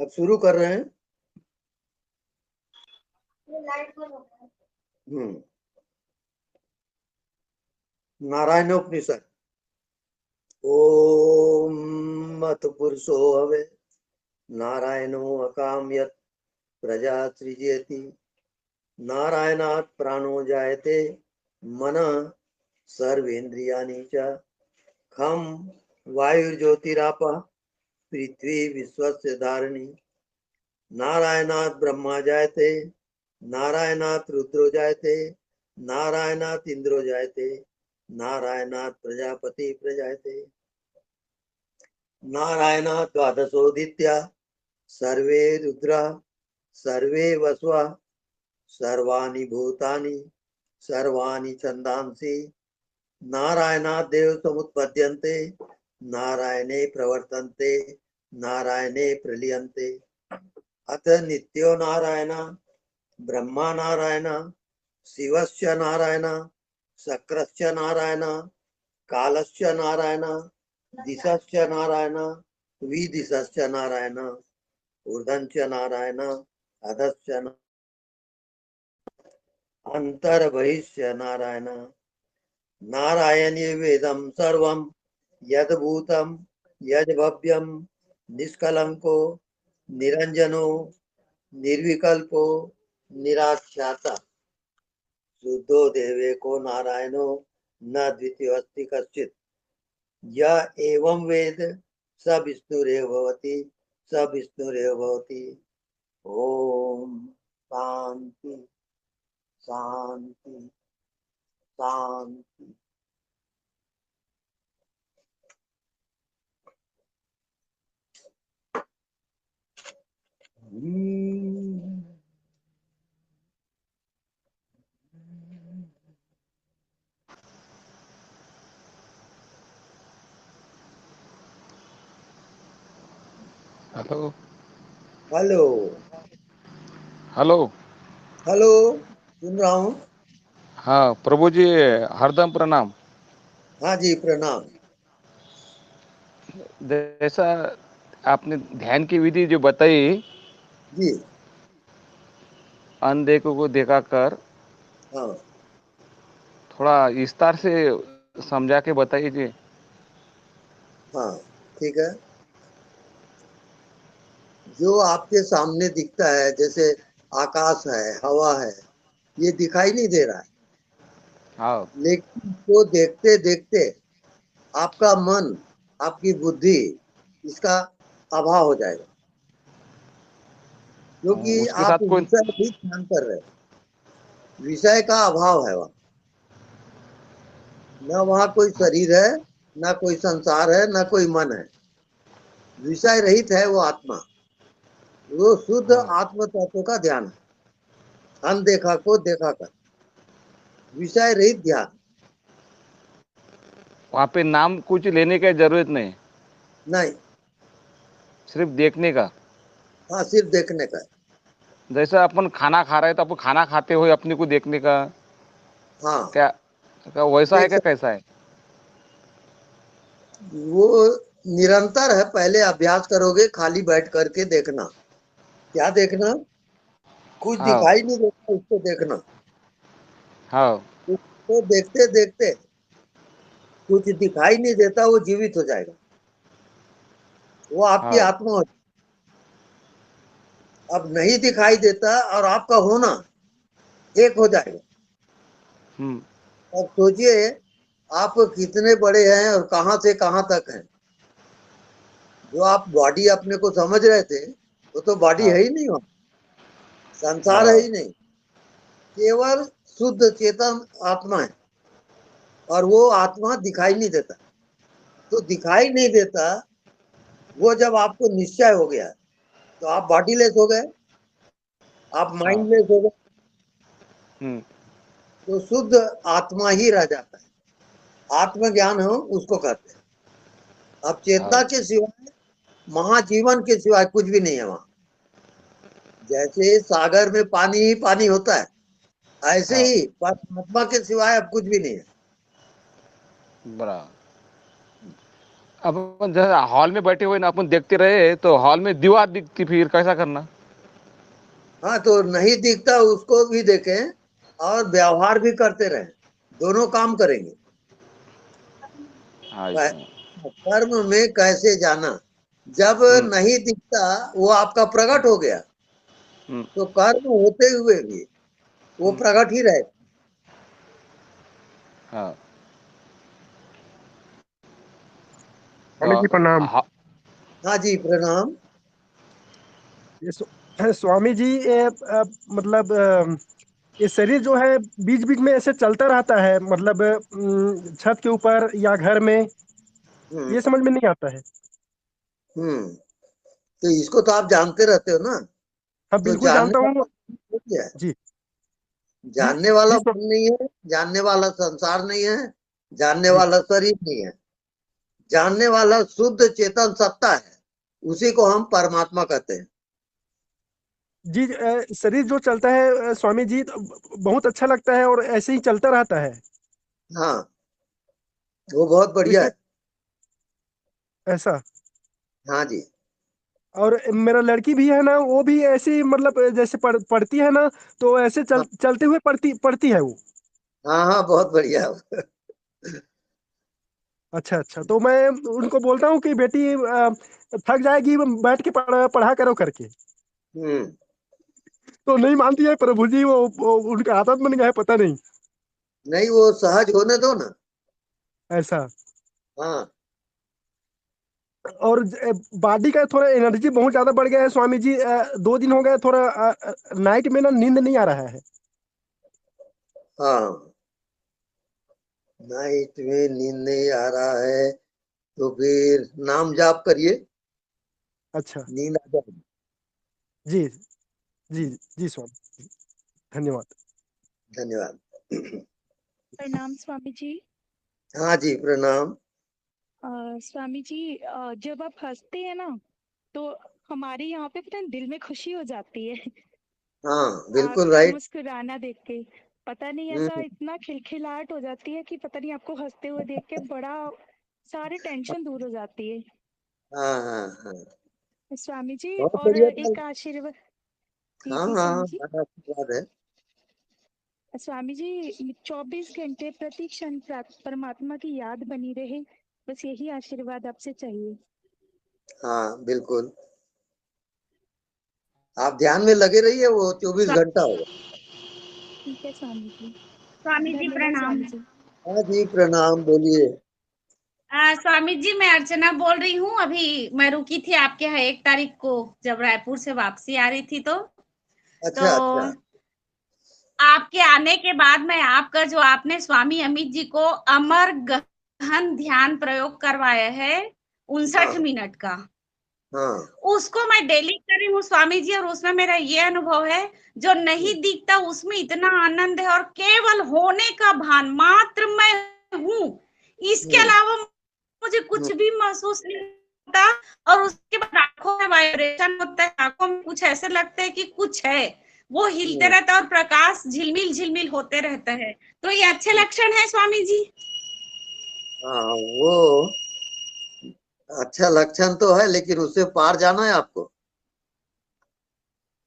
अब शुरू कर रहे हैं। नारायणोपनिषद। ओम मत पुरुषो हवे नारायणो अकामयत प्रजा सृजयति नारायणात् प्राणो जायते मनः सर्वेन्द्रियाणि च खम वायुर्ज्योतिरापः पृथ्वी विश्वस्य धारिणी नारायणात् ब्रह्मा जायते नारायणात् रुद्रो जायते नारायणात् इंद्रो जायते नारायणात् प्रजापति प्रजायते नारायणात् द्वादशोदित्या सर्वे रुद्रा सर्वे वसवा सर्वाणि भूतानि सर्वाणि छन्दांसि नारायणात् देव समुत्पद्यन्ते नारायणे प्रवर्तन्ते नारायणे प्रलीयन्ते अथ नित्यो नारायण ब्रह्मा नारायण शिवस्य नारायण शक्रस्य नारायण कालस्य नारायण दिशस्य नारायण विदिशस्य नारायण ऊर्ध्वश्च नारायण अधश्च अंतर्बहिश्च नारायण नारायणे वेदं सर्वं यद्भूतं यद्भव्यं निष्कलंको निरंजनो निर्विकल्पो निराख्याता शुद्धो देवेको नारायणो न द्वितीयोऽस्ति कश्चित् य एवं वेद स विष्णुरेव भवति स विष्णुरेव भवति। ओम शांति शांति शांति। Hello hello hello. हेलो, सुन रहा हूँ। हाँ प्रभु जी, हरदम प्रणाम। हाँ जी, प्रणाम जैसा आपने ध्यान की विधि जो बताई, जी। अनदेखो को देखा कर, हाँ थोड़ा विस्तार से समझा के बताइए जी। हाँ, ठीक है। जो आपके सामने दिखता है, जैसे आकाश है, हवा है, ये दिखाई नहीं दे रहा है, हाँ लेकिन तो देखते देखते आपका मन, आपकी बुद्धि, इसका अभाव हो जाएगा, क्योंकि उसके आप साथ कोई। विषय भी ध्यान कर रहे हैं। विषय का अभाव है वहां, न वहां कोई शरीर है, न कोई संसार है, न कोई मन है। विषय रहित है वो आत्मा, वो शुद्ध हाँ, आत्म तत्व का ध्यान है। अनदेखा को देखा कर, विषय रहित ध्यान। वहाँ पे नाम कुछ लेने की जरूरत नहीं, नहीं, सिर्फ देखने का। हाँ, सिर्फ देखने का। जैसा अपन खाना खा रहे हैं तो अपन खाना खाते हुए अपने को देखने का, हाँ, क्या वैसा है देख क्या, सकते। कैसा है? वो निरंतर है, पहले अभ्यास करोगे खाली बैठ करके देखना। क्या देखना? कुछ हाँ दिखाई नहीं देता, उसको देखना। हाँ उसको देखते देखते कुछ दिखाई नहीं देता, वो जीवित हो जाएगा, वो आपकी हाँ। आत्मा हो। अब नहीं दिखाई देता और आपका होना एक हो जाएगा। हम्म। अब सोचिए, आप कितने बड़े हैं और कहां से कहां तक हैं। जो आप बॉडी अपने को समझ रहे थे, वो तो बॉडी हाँ है ही नहीं, वहां संसार है हाँ ही नहीं। केवल शुद्ध चेतन आत्मा है, और वो आत्मा दिखाई नहीं देता। तो दिखाई नहीं देता, वो जब आपको निश्चय हो गया तो आप बॉडीलेस हो गए, आप हाँ। माइंडलेस हो गए। हम्म। तो शुद्ध आत्मा ही रह जाता है। आत्मज्ञान हम उसको कहते हैं। अब चेतना हाँ के सिवाय, महाजीवन के सिवाय कुछ भी नहीं है वहां। जैसे सागर में पानी ही पानी होता है, ऐसे हाँ। ही परमात्मा के सिवाय अब कुछ भी नहीं है। बड़ा। अपन जैसे हॉल में बैठे हुए ना अपन देखते रहे तो हॉल में दीवार दिखती, फिर कैसा करना? हाँ, तो नहीं दिखता उसको भी देखें और व्यवहार भी करते रहें, दोनों काम करेंगे। अच्छा। कर्म में कैसे जाना, जब हम्म, नहीं दिखता वो आपका प्रकट हो गया, हम्म, तो कर्म होते हुए भी वो हम्म, प्रकट ही रहे। हाँ। स्वामी जी तो प्रणाम। हाँ जी, प्रणाम। ये स्वामी जी, मतलब ये शरीर जो है बीच बीच में ऐसे चलता रहता है, मतलब छत के ऊपर या घर में, हम्म ये समझ में नहीं आता है। हम्म तो इसको तो आप जानते रहते हो ना। हाँ, तो बिल्कुल जानने जानता हूँ। वाला हो क्या है? जी। जी। जानने वाला जी मन नहीं है, जानने वाला संसार नहीं है, जानने जी। वाला शरीर नहीं है। जानने वाला शुद्ध चेतन सत्ता है, उसी को हम परमात्मा कहते हैं। जी, शरीर जो चलता है स्वामी जी, तो बहुत अच्छा लगता है और ऐसे ही चलता रहता है। हाँ, वो बहुत तो बढ़िया इसमें है। ऐसा। हाँ जी। और मेरा लड़की भी है ना, वो भी ऐसी, मतलब जैसे पढ़ती है ना, तो ऐसे हाँ चलते हुए पढ़ती पढ़ती है वो। हाँ हाँ, बहुत बढ़िया है। अच्छा अच्छा, तो मैं उनको बोलता हूँ कि बेटी थक जाएगी, बैठ के पढ़ा करो करके। हम्म तो नहीं मानती है प्रभु जी, वो उनका आदत बन गया है, पता नहीं। नहीं, वो सहज होने दो ना। ऐसा। हाँ और बॉडी का थोड़ा एनर्जी बहुत ज्यादा बढ़ गया है स्वामी जी, 2 दिन हो गए, थोड़ा नाइट में ना नींद नहीं आ रहा है। हाँ, नाइट में नींद नहीं आ रहा है तो फिर नाम जाप करिए, अच्छा। नींद आ जाएगी। जी। जी। जी स्वामी, धन्यवाद। धन्यवाद। प्रणाम स्वामी जी। हाँ जी, प्रणाम। स्वामी जी, जब आप हंसते हैं ना, तो हमारे यहाँ पे पता है दिल में खुशी हो जाती है। हाँ, बिल्कुल आपका राइट। मुस्कुराना देख के पता नहीं, ऐसा हम्म इतना खिलखिलाहट हो जाती है कि पता नहीं, आपको हंसते हुए देख के बड़ा सारे टेंशन दूर हो जाती है हाँ हाँ हाँ, स्वामी जी। बहुत और बढ़िया एक बात। आशीर्वाद। जी हाँ जी हाँ स्वामी हाँ, जी। बड़ा आशीर्वाद है। स्वामी जी, 24 घंटे प्रति क्षण परमात्मा की याद बनी रहे, बस यही आशीर्वाद आपसे चाहिए। हाँ बिल्कुल, आप ध्यान में लगे रहिए, वो 24 घंटा होगा। ठीक है स्वामी जी। स्वामी जी धन्यवाद प्रणाम। स्वामी जी। हाँ जी, प्रणाम, बोलिए। स्वामी जी, मैं अर्चना बोल रही हूँ। अभी मैं रुकी थी आपके यहाँ 1 तारीख को, जब रायपुर से वापसी आ रही थी, तो अच्छा अच्छा। आपके आने के बाद मैं आपका, जो आपने स्वामी अमित जी को अमर गहन ध्यान प्रयोग करवाया है, 59 हाँ मिनट का, हाँ। उसको मैं डेली कर रही हूँ स्वामी जी। और उसमें मेरा ये अनुभव है, जो नहीं दिखता उसमें इतना आनंद है, और केवल होने का भान, मात्र मैं हूँ, इसके हम्म अलावा मुझे हम्म कुछ भी महसूस नहीं होता। और उसके बाद आंखों में वाइब्रेशन होता है, आंखों में कुछ ऐसे लगता है कि कुछ है, वो हिलते हम्म, रहता है, और प्रकाश झिलमिल झिलमिल होते रहता है। तो ये अच्छे लक्षण है स्वामी जी। हाँ, वो अच्छा लक्षण तो है, लेकिन उससे पार जाना है आपको।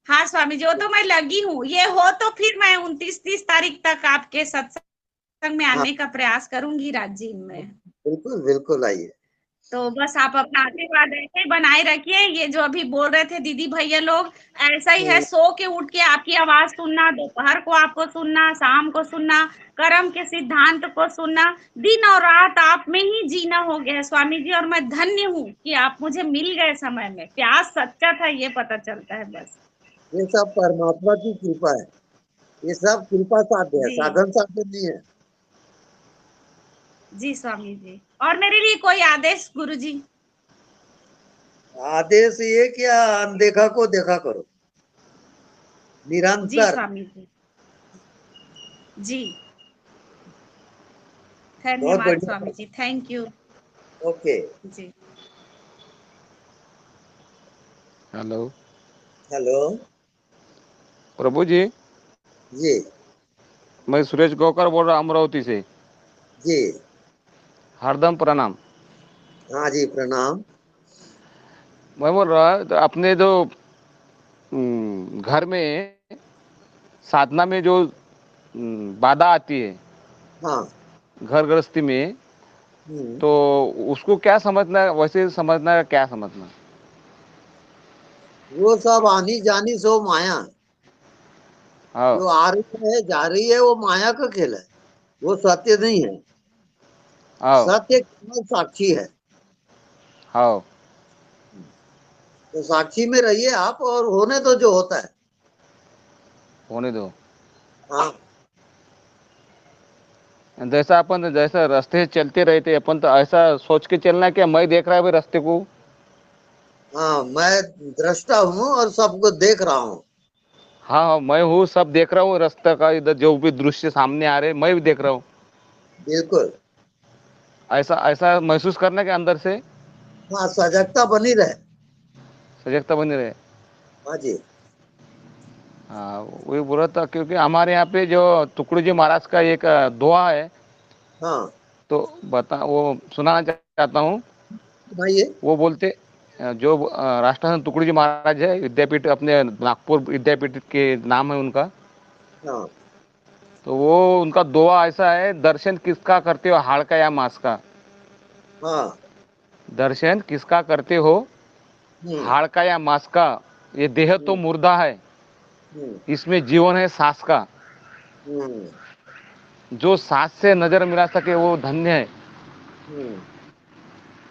हाँ स्वामी जी, वो तो मैं लगी हूँ। ये हो तो फिर मैं 29-30 तारीख तक आपके सत्संग में हाँ, आने का प्रयास करूंगी राजीव में। बिल्कुल बिल्कुल आइए। तो बस आप अपना आशीर्वाद ऐसे ही बनाए रखिए। ये जो अभी बोल रहे थे दीदी भैया लोग, ऐसा ही है, हम्म, सो के उठ के आपकी आवाज सुनना, दोपहर को आपको सुनना, शाम को सुनना, कर्म के सिद्धांत को सुनना, दिन और रात आप में ही जीना हो गया है स्वामी जी। और मैं धन्य हूँ कि आप मुझे मिल गए समय में। प्यास सच्चा था, ये पता चलता है बस। ये सब परमात्मा की कृपा है, ये सब कृपा साध्य है, जी साधन साध्य नहीं है। जी स्वामी जी। और मेरे लिए कोई आदेश गुरु जी? आदेश ये क्या, अनदेखा को देखा करो, जी निरंतर। स्वामी जी। जी, बहुत धन्यवाद बढ़िया। Swami ji, thank you. Okay. जी। Hello hello. प्रभु जी, जी मैं सुरेश गौकर बोल रहा अमरावती से। जी। हरदम प्रणाम। हाँ जी, प्रणाम। मैं बोल रहा तो अपने जो घर में साधना में जो बाधा आती है हाँ। घर गृहस्थी में, हम्म, तो उसको क्या समझना है, वैसे समझना है, क्या समझना? वो सब आनी जानी सो माया। हाँ जो आ रही है जा रही है वो माया का खेल है, वो सत्य नहीं है। हाँ सत्य केवल साक्षी है। हाँ तो साक्षी में रहिए आप, और होने दो जो होता है। होने दो। हाँ। जैसा अपन जैसा रास्ते से चलते रहते अपन, तो ऐसा सोच के चलना कि मैं देख रहा है भाई रास्ते को। हाँ, मैं दृष्टा हूँ और सबको देख रहा हूँ। हाँ हाँ, मैं हूँ, सब देख रहा हूँ रास्ते का, इधर जो भी दृश्य सामने आ रहे मैं भी देख रहा हूँ। बिल्कुल। ऐसा ऐसा महसूस करना के अंदर से हाँ, सजगता बनी रहे। सजगता बनी रहे। हाँ जी। हाँ वही बोल रहा था, क्योंकि हमारे यहाँ पे जो टुकड़ी जी महाराज का एक दोहा है, हाँ, तो बता वो सुनाना चाहता हूँ। सुनाइए। वो बोलते जो राष्ट्रसंत टुकड़ी जी महाराज है, विद्यापीठ अपने नागपुर विद्यापीठ के नाम है उनका। हाँ। तो वो उनका दोहा ऐसा है, दर्शन किसका करते हो हाड़ का या मांस का? हाँ। दर्शन किसका करते हो हम्म। हाड़ का या मांस का? ये देह तो हम्म। मुर्दा है, हम्म। इसमें जीवन है सांस का। हम्म। जो सांस से नजर मिला सके वो धन्य है। हम्म।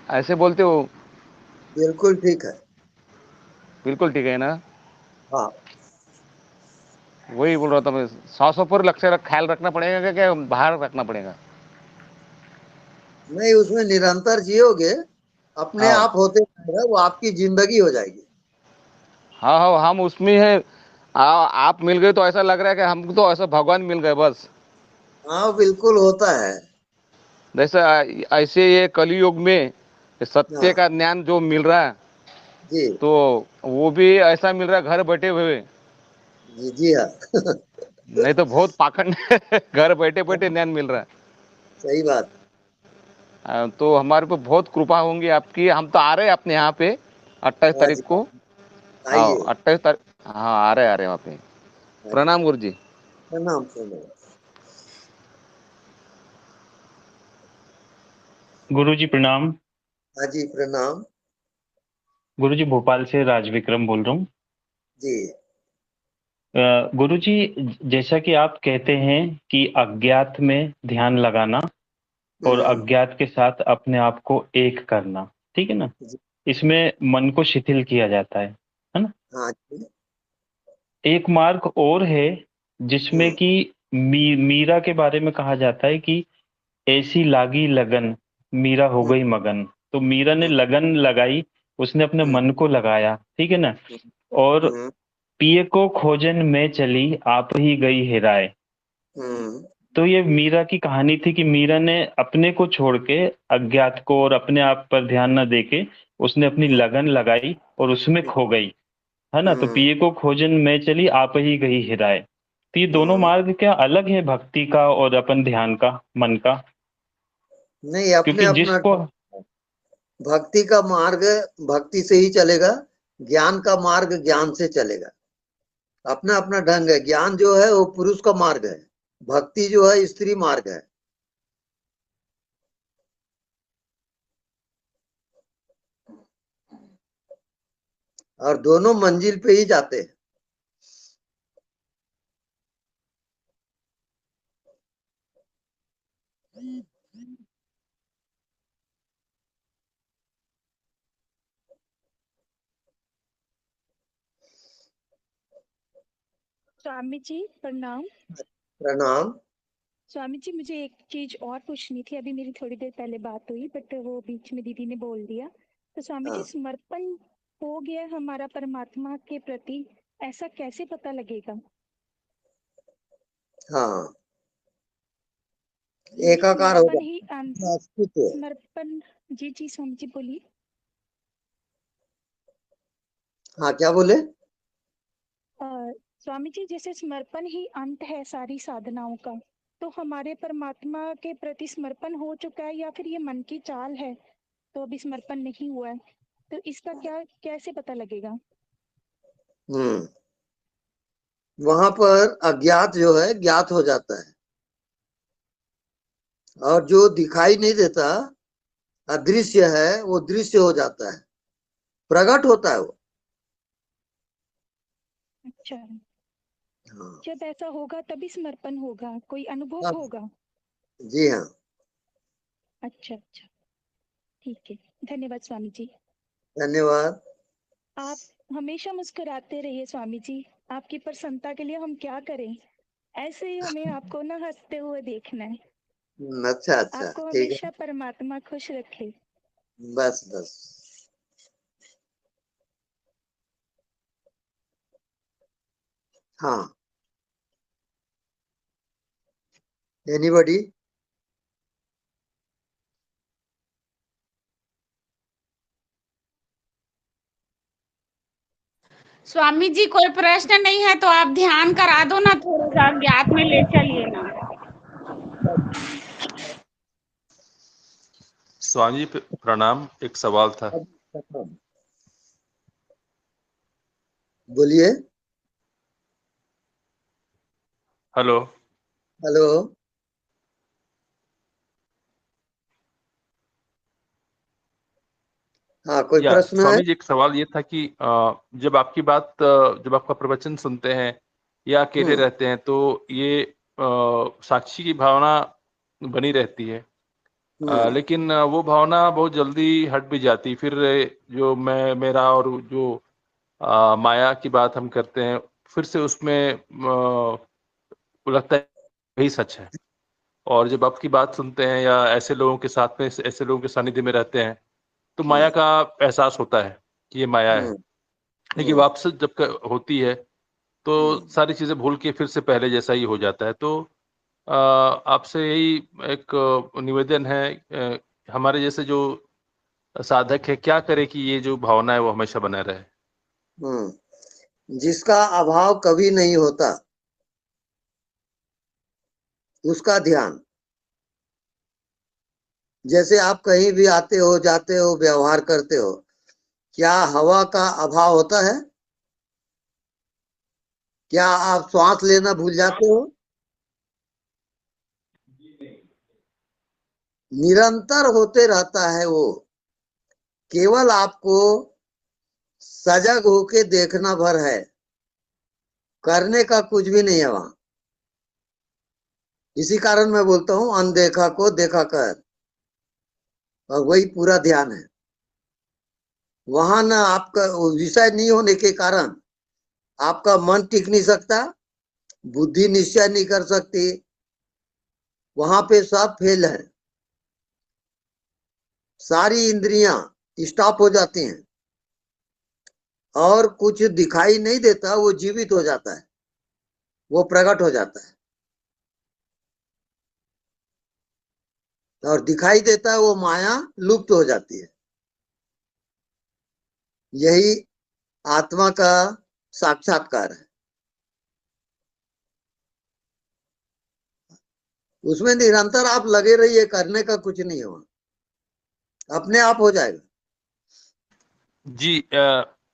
ऐसे बोलते हो? बिल्कुल ठीक है। बिल्कुल ठीक है ना? हाँ। वही बोल रहा था मैं, सांसों पर लक्ष्य ख्याल रखना पड़ेगा क्या बाहर रखना पड़ेगा? नहीं, उसमें निरंतर जियोगे, अपने हाँ आप होते रहेगा, वो आपकी जिंदगी हो जाएगी। हाँ हाँ, हम उसमें हैं। आप मिल गए तो ऐसा लग रहा है कि हमको तो ऐसा भगवान मिल गए बस। हाँ, बिल्कुल होता है। जैसे ऐसे ये कलयुग में सत्य हाँ का ज्ञान जो मिल रहा है, जी। तो वो भी ऐसा मिल रहा है घर बैठे हुए। जी जी हाँ। नहीं तो बहुत पाखंड घर बैठे बैठे ज्ञान मिल रहा है। सही बात। तो हमारे पे बहुत कृपा होंगी आपकी। हम तो आ रहे हैं अपने यहाँ पे 28 हाँ तारीख जी, को। हाँ आइए। 28 तारीख, हाँ आ रहे वहाँ पे। हाँ जी। प्रणाम गुरु जी। प्रणाम प्रणाम। गुरु जी प्रणाम। हाँ जी, प्रणाम। गुरु जी भोपाल से राज विक्रम बोल रहा हूँ। जी। गुरु जी, जैसा कि आप कहते हैं कि अज्ञात में ध्यान लगाना और हम्म। अज्ञात के साथ अपने आप को एक करना, ठीक है ना? जी। इसमें मन को शिथिल किया जाता है ना? हाँ जी। एक मार्ग और है जिसमें हम्म। कि मीरा के बारे में कहा जाता है कि ऐसी लागी लगन, मीरा हो हम्म। गई मगन। तो मीरा ने हम्म। लगन लगाई, उसने अपने हम्म। मन को लगाया, ठीक है ना? और हम्म। पिए को खोजन में चली, आप ही गई हेराए। हम्म। तो ये मीरा की कहानी थी कि मीरा ने अपने को छोड़ के अज्ञात को और अपने आप पर ध्यान न देके उसने अपनी लगन लगाई और उसमें खो गई, है ना? तो हम्म। पिए को खोजन में चली, आप ही गई हेराए। तो ये दोनों हम्म। मार्ग क्या अलग है, भक्ति का और अपन ध्यान का, मन का? नहीं, अपने क्योंकि अपना जिसको भक्ति का मार्ग भक्ति से ही चलेगा, ज्ञान का मार्ग ज्ञान से चलेगा। अपना अपना ढंग है। ज्ञान जो है वो पुरुष का मार्ग है, भक्ति जो है स्त्री मार्ग है। और दोनों मंजिल पे ही जाते हैं। स्वामी जी प्रणाम। प्रणाम। स्वामी जी, मुझे एक चीज और पूछनी थी। अभी मेरी थोड़ी देर पहले बात हुई, बट वो बीच में दीदी ने बोल दिया। तो स्वामी जी, हाँ। समर्पण हो गया हमारा परमात्मा के प्रति, ऐसा कैसे पता लगेगा? हाँ, क्योंकि एकाकार होगा समर्पण ही अस्तित्व। समर्पण। जी जी स्वामी जी बोलिए। हाँ, क्या बोले? अ, स्वामी जी, जैसे समर्पण ही अंत है सारी साधनाओं का, तो हमारे परमात्मा के प्रति समर्पण हो चुका है या फिर ये मन की चाल है? तो अभी समर्पण नहीं हुआ है, तो इसका क्या कैसे पता लगेगा? वहां पर अज्ञात जो है ज्ञात हो जाता है, और जो दिखाई नहीं देता अदृश्य है वो दृश्य हो जाता है, प्रकट होता है वो। अच्छा, हाँ, जब ऐसा होगा तभी समर्पण होगा, कोई अनुभव हाँ, होगा? जी हाँ, अच्छा अच्छा, ठीक है, धन्यवाद स्वामी जी। धन्यवाद। आप हमेशा मुस्कुराते रहिए स्वामी जी, आपकी प्रसन्नता के लिए हम क्या करें, ऐसे ही हमें आपको ना हंसते हुए देखना है। अच्छा अच्छा, आपको ठीक है, हमेशा परमात्मा खुश रखे। बस बस। हाँ, एनीबॉडी? स्वामी जी कोई प्रश्न नहीं है तो आप ध्यान करा दो ना, थोड़ा सा ज्ञात में ले चलिए ना। स्वामी जी प्रणाम, एक सवाल था। बोलिए। हेलो। हेलो। हाँ, कोई या प्रश्न है? स्वामी जी, एक सवाल ये था कि जब आपकी बात जब आपका प्रवचन सुनते हैं या अकेले रहते हैं तो ये साक्षी की भावना बनी रहती है, लेकिन वो भावना बहुत जल्दी हट भी जाती। फिर जो मैं मेरा और जो माया की बात हम करते हैं, फिर से उसमें लगता है यही सच है। और जब आपकी बात सुनते हैं या ऐसे लोगों के साथ में, ऐसे लोगों के सानिध्य में रहते हैं, तो माया का एहसास होता है कि ये माया है। लेकिन वापस जब होती है तो सारी चीजें भूल के फिर से पहले जैसा ही हो जाता है। तो आपसे यही एक निवेदन है, हमारे जैसे जो साधक है क्या करे कि ये जो भावना है वो हमेशा बना रहे। जिसका अभाव कभी नहीं होता उसका ध्यान। जैसे आप कहीं भी आते हो, जाते हो, व्यवहार करते हो, क्या हवा का अभाव होता है? क्या आप श्वास लेना भूल जाते हो? निरंतर होते रहता है वो, केवल आपको सजग होके देखना भर है, करने का कुछ भी नहीं है वहां। इसी कारण मैं बोलता हूं अनदेखा को देखा कर, और वही पूरा ध्यान है। वहां ना आपका विषय नहीं होने के कारण आपका मन टिक नहीं सकता, बुद्धि निश्चय नहीं कर सकती, वहां पे सब फेल है। सारी इंद्रियां स्टॉप हो जाती हैं और कुछ दिखाई नहीं देता, वो जीवित हो जाता है, वो प्रकट हो जाता है। और दिखाई देता है वो माया लुप्त हो जाती है। यही आत्मा का साक्षात्कार है। उसमें निरंतर आप लगे रहिए, करने का कुछ नहीं हो, अपने आप हो जाएगा। जी,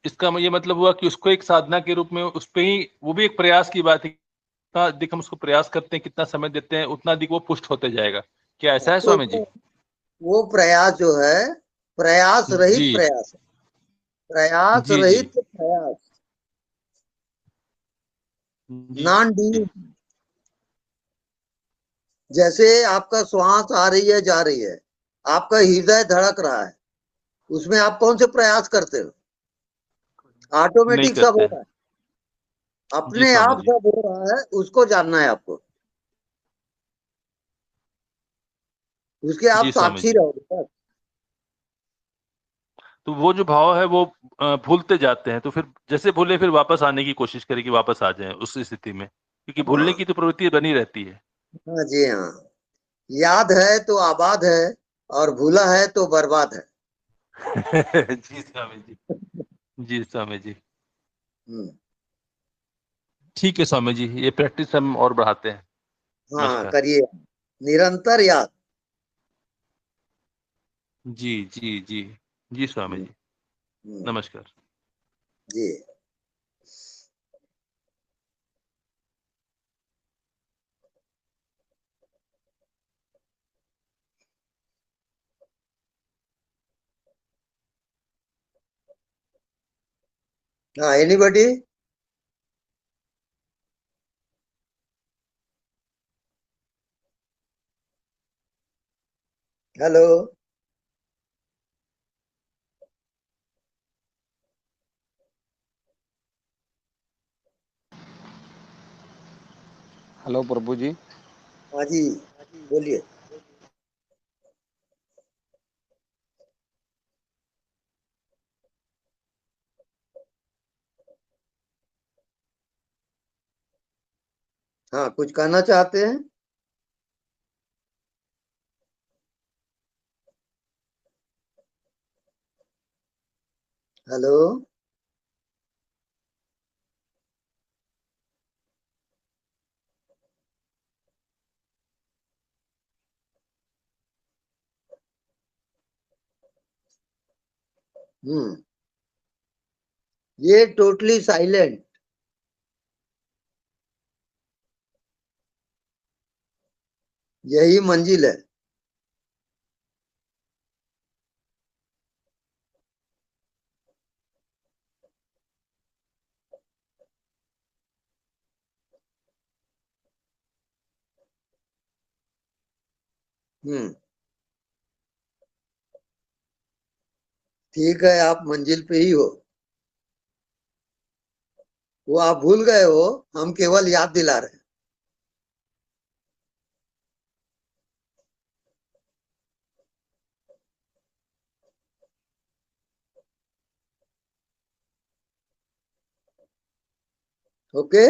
इसका ये मतलब हुआ कि उसको एक साधना के रूप में उस पे ही, वो भी एक प्रयास की बात है। कितना अधिक हम उसको प्रयास करते हैं, कितना समय देते हैं, उतना अधिक वो पुष्ट होते जाएगा। क्या ऐसा है तो स्वामी जी? वो प्रयास जो है, प्रयास रहित जी प्रयास है, प्रयास जी जी रहित प्रयास, जी नॉन डूइंग। जैसे आपका श्वास आ रही है, जा रही है, आपका हृदय धड़क रहा है, उसमें आप कौन से प्रयास करते हो? नहीं ऑटोमेटिक सब करते हो हैं। रहा है, जी अपने स्वामी आप जी। सब हो रहा है, उसको जानना है आपको, उसके आप जी स्वामी साक्षी जी। रहोगे बस। तो वो जो भाव है वो भूलते जाते हैं, तो फिर जैसे भूले फिर वापस आने की कोशिश करें कि वापस आ जाएं उस स्थिति में, क्योंकि भूलने हाँ, की तो प्रवृत्ति बनी रहती है। हाँ जी हाँ, याद है तो आबाद है, और भूला है तो बर्बाद है। जी स्वामी जी। जी स्वामी जी। हम्म, ठीक है स्वामी जी, ये प्रैक्टिस हम और बढ़ाते हैं। हाँ नमस्कार। करिए, निरंतर याद। जी जी जी जी स्वामी जी, नमस्कार। जी। हाँ, एनीबॉडी? हेलो। हेलो प्रभु जी। हाँ जी, बोलिए। हाँ, कुछ कहना चाहते हैं? हेलो। हम्म। ये टोटली साइलेंट, यही मंजिल है। हम्म। ठीक है, आप मंजिल पे ही हो। वो आप भूल गए हो, हम केवल याद दिला रहे हैं। Okay.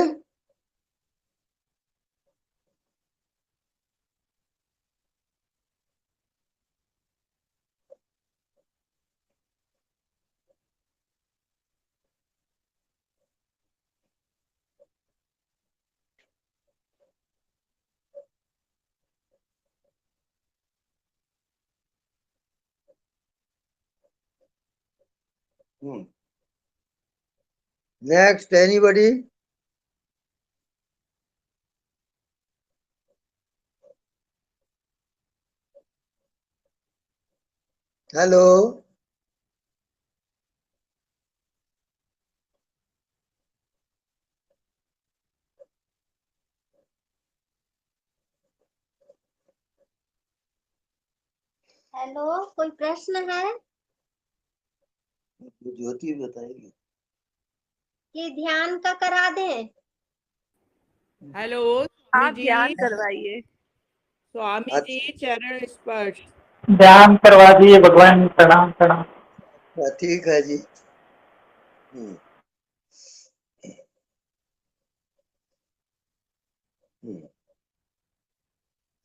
Hmm. Next, anybody? Hello. Hello, कोई प्रश्न है? ज्योति बताएगी। कि ध्यान का करा दें? हेलो स्वामी आप जी। ध्यान करवाइए। स्वामी जी अच्छा, चरण स्पर्श। ध्यान करवा दिए भगवान, प्रणाम प्रणाम। ठीक है जी। हम्म। हम्म।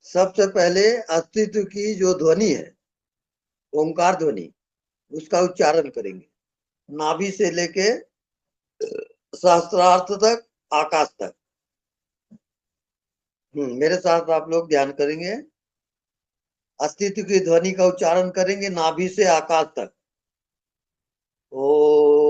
सबसे पहले अस्तित्व की जो ध्वनि है, ओंकार ध्वनि, उसका उच्चारण करेंगे, नाभि से लेके सहस्त्रार्थ तक, आकाश तक। मेरे साथ आप लोग ध्यान करेंगे। अस्तित्व की ध्वनि का उच्चारण करेंगे नाभि से आकाश तक। ओ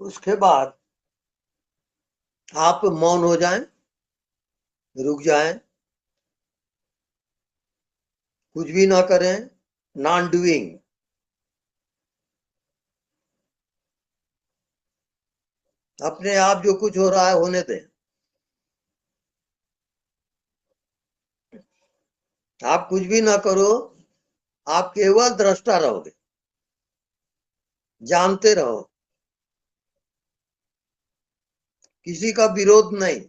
उसके बाद आप मौन हो जाएं, रुक जाएं, कुछ भी ना करें, नॉन डूइंग। अपने आप जो कुछ हो रहा है होने दें। आप कुछ भी ना करो, आप केवल दृष्टा रहोगे। जानते रहो, किसी का विरोध नहीं,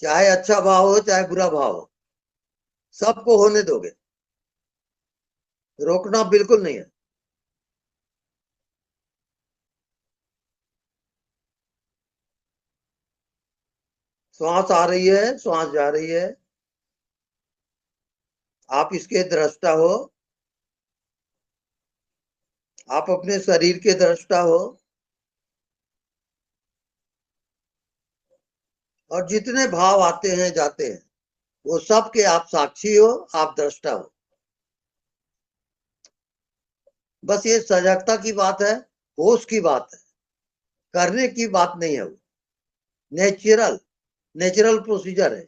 चाहे अच्छा भाव हो चाहे बुरा भाव हो, सबको होने दोगे, रोकना बिल्कुल नहीं है। श्वास आ रही है, श्वास जा रही है, आप इसके दृष्टा हो, आप अपने शरीर के दृष्टा हो, और जितने भाव आते हैं जाते हैं वो सब के आप साक्षी हो, आप दृष्टा हो। बस ये सजगता की बात है, होश की बात है, करने की बात नहीं है। वो नेचुरल प्रोसीजर है।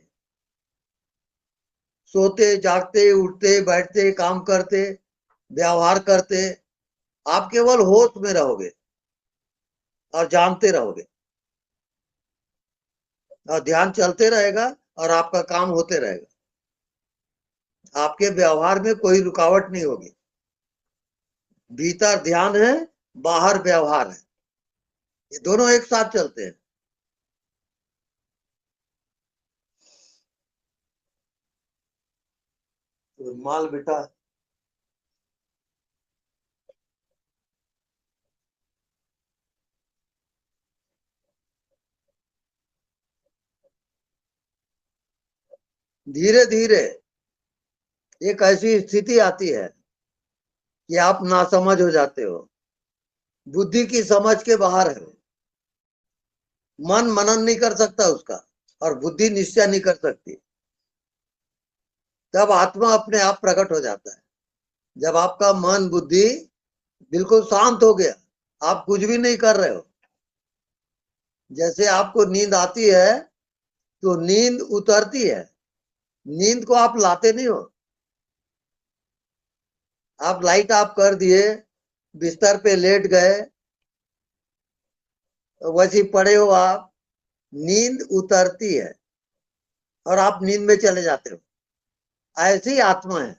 सोते जागते उठते बैठते काम करते व्यवहार करते आप केवल होश में रहोगे और जानते रहोगे, और ध्यान चलते रहेगा और आपका काम होते रहेगा। आपके व्यवहार में कोई रुकावट नहीं होगी। भीतर ध्यान है, बाहर व्यवहार है, ये दोनों एक साथ चलते हैं। तो माल बेटा धीरे धीरे एक ऐसी स्थिति आती है कि आप नासमझ हो जाते हो, बुद्धि की समझ के बाहर है। मन मनन नहीं कर सकता उसका, और बुद्धि निश्चय नहीं कर सकती। तब आत्मा अपने आप प्रकट हो जाता है। जब आपका मन बुद्धि बिल्कुल शांत हो गया, आप कुछ भी नहीं कर रहे हो। जैसे आपको नींद आती है तो नींद उतरती है, नींद को आप लाते नहीं हो। आप लाइट ऑफ कर दिए, बिस्तर पे लेट गए, वैसे पड़े हो आप, नींद उतरती है और आप नींद में चले जाते हो। ऐसी आत्मा है,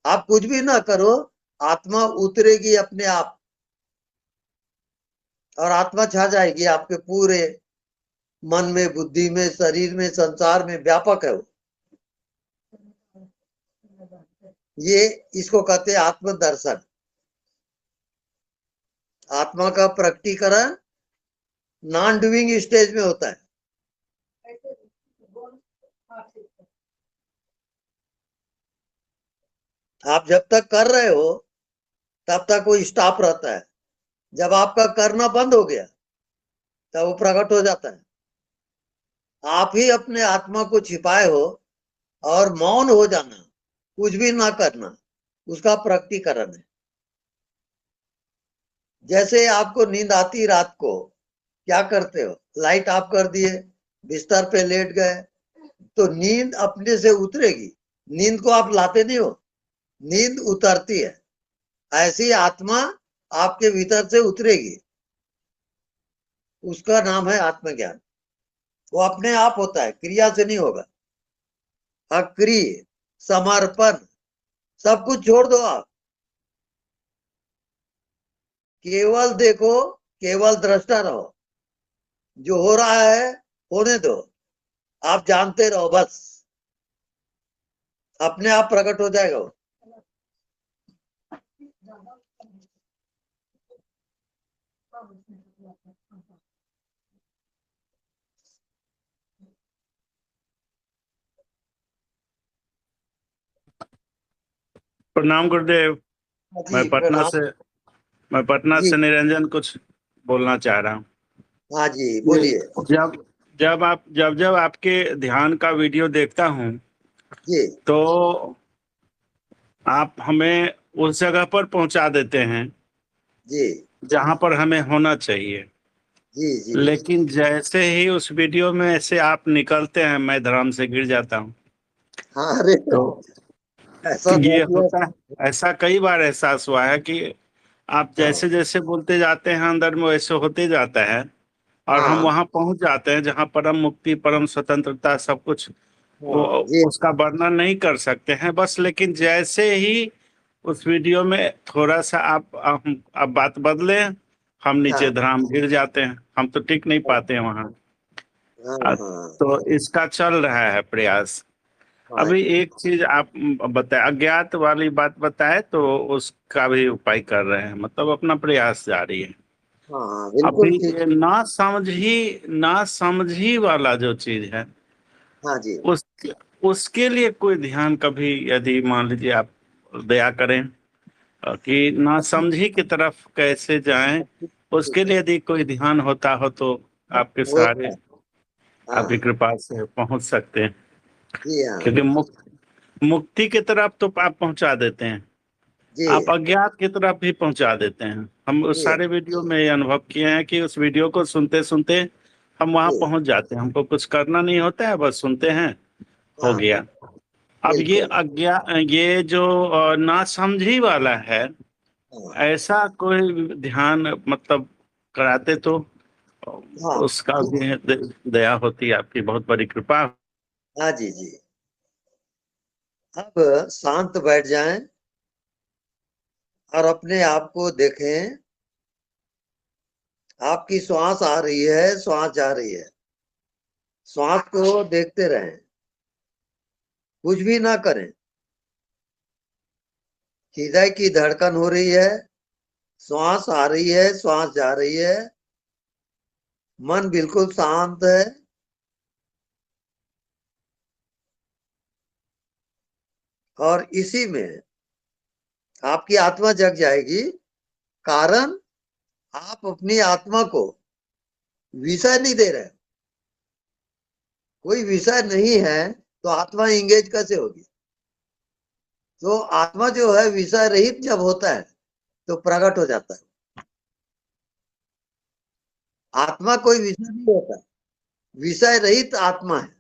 आप कुछ भी ना करो, आत्मा उतरेगी अपने आप, और आत्मा छा जाएगी आपके पूरे मन में, बुद्धि में, शरीर में, संसार में, व्यापक है वो। ये इसको कहते हैं आत्मदर्शन। आत्मा का प्रकटीकरण नॉन डूइंग स्टेज में होता है। आप जब तक कर रहे हो तब तक वो स्टॉप रहता है। जब आपका करना बंद हो गया तब वो प्रकट हो जाता है। आप ही अपने आत्मा को छिपाए हो, और मौन हो जाना, कुछ भी ना करना, उसका प्रकटीकरण है। जैसे आपको नींद आती रात को, क्या करते हो? लाइट ऑफ कर दिए, बिस्तर पे लेट गए, तो नींद अपने से उतरेगी। नींद को आप लाते नहीं हो, नींद उतरती है। ऐसी आत्मा आपके भीतर से उतरेगी, उसका नाम है आत्मज्ञान। वो अपने आप होता है, क्रिया से नहीं होगा। अक्रिय, समर्पण, सब कुछ छोड़ दो आप, केवल देखो, केवल दृष्टा रहो। जो हो रहा है होने दो, आप जानते रहो, बस अपने आप प्रकट हो जाएगा वो। प्रणाम गुरुदेव। जी, प्रणाम। मैं पटना जी से निरंजन कुछ बोलना चाह रहा हूँ। हाँ जी, बोलिए। जब आपके ध्यान का वीडियो देखता हूँ जी तो आप हमें उस जगह पर पहुंचा देते हैं जी जहां पर हमें होना चाहिए। जी जी लेकिन जैसे ही उस वीडियो में से आप निकलते हैं, मैं धर्म से गिर जाता हूँ। हाँ, अरे तो ऐसा ये देखिए। होता है, ऐसा कई बार एहसास हुआ है कि आप जैसे जैसे बोलते जाते हैं अंदर में वैसे होते जाता है, और हम हाँ वहां पहुंच जाते हैं जहां परम मुक्ति, परम स्वतंत्रता, सब कुछ। वो जी उसका वर्णन नहीं कर सकते हैं बस। लेकिन जैसे ही उस वीडियो में थोड़ा सा आप बात बदले, हम नीचे हाँ धराम गिर जाते हैं, हम तो टिक नहीं पाते हैं वहां। हाँ हाँ तो इसका चल रहा है प्रयास। हाँ अभी एक चीज आप बताए, अज्ञात वाली बात बताए तो उसका भी उपाय कर रहे हैं, मतलब अपना प्रयास जारी है। हाँ, बिल्कुल अभी ठीक। ये ना समझी वाला जो चीज है, हाँ जी उस उसके लिए कोई ध्यान कभी, यदि मान लीजिए आप दया करें कि ना समझी की तरफ कैसे जाएं, उसके लिए यदि कोई ध्यान होता हो तो आपके होता सहारे, है। आपकी हाँ कृपा से पहुंच सकते हैं। जी हाँ क्योंकि मुक्ति की तरफ तो आप पहुंचा देते हैं, जी आप अज्ञात की तरफ भी पहुंचा देते हैं। हम उस जी सारे वीडियो में ये अनुभव किए हैं कि उस वीडियो को सुनते सुनते हम वहां जी पहुंच जाते हैं, हमको कुछ करना नहीं होता है, बस सुनते हैं, हो हाँ गया। अब ये बिल्कुल। ये जो नासमझी वाला है, हाँ ऐसा कोई ध्यान मतलब कराते तो हाँ उसका भी दया होती, आपकी बहुत बड़ी कृपा। हाँ जी जी। अब शांत बैठ जाएं और अपने आप को देखें। आपकी श्वास आ रही है, श्वास जा रही है, श्वास को देखते रहें, कुछ भी ना करें। हृदय की धड़कन हो रही है, श्वास आ रही है, श्वास जा रही है, मन बिल्कुल शांत है। और इसी में आपकी आत्मा जग जाएगी। कारण आप अपनी आत्मा को विषय नहीं दे रहे। कोई विषय नहीं है तो आत्मा इंगेज कैसे होगी? तो आत्मा जो है विषय रहित जब होता है तो प्रकट हो जाता है। आत्मा कोई विषय नहीं होता, विषय रहित आत्मा है।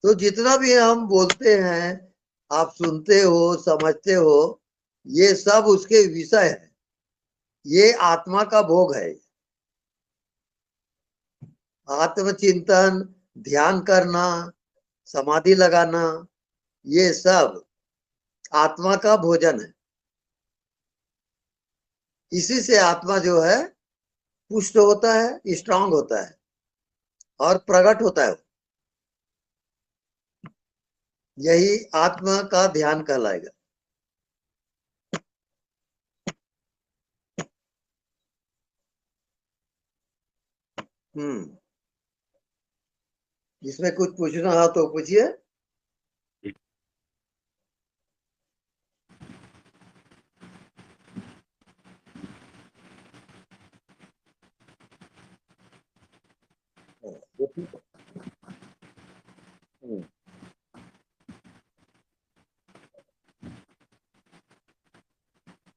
तो जितना भी हम बोलते हैं, आप सुनते हो, समझते हो, ये सब उसके विषय है। ये आत्मा का भोग है। आत्मचिंतन, ध्यान करना, समाधि लगाना, ये सब आत्मा का भोजन है। इसी से आत्मा जो है पुष्ट होता है, स्ट्रांग होता है और प्रकट होता है। यही आत्मा का ध्यान कहलाएगा। इसमें कुछ पूछना हो तो पूछिए।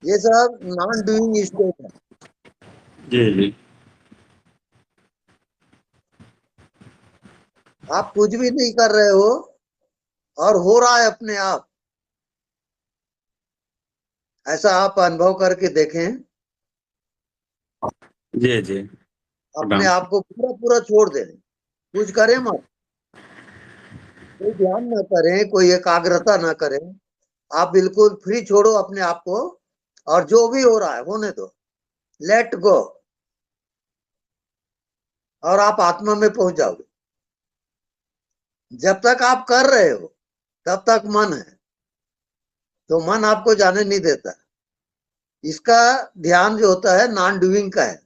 ये सब नॉन डूइंग स्टेट है। जी जी। आप कुछ भी नहीं कर रहे हो और हो रहा है अपने आप। ऐसा आप अनुभव करके देखें। जी जी। अपने आप को पूरा पूरा छोड़ दें, कुछ करें मत, कोई ध्यान ना करें, कोई एकाग्रता ना करें। आप बिल्कुल फ्री छोड़ो अपने आप को और जो भी हो रहा है होने दो। लेट गो और आप आत्मा में पहुंच जाओगे। जब तक आप कर रहे हो तब तक मन है, तो मन आपको जाने नहीं देता। इसका ध्यान जो होता है नॉन डूइंग का है।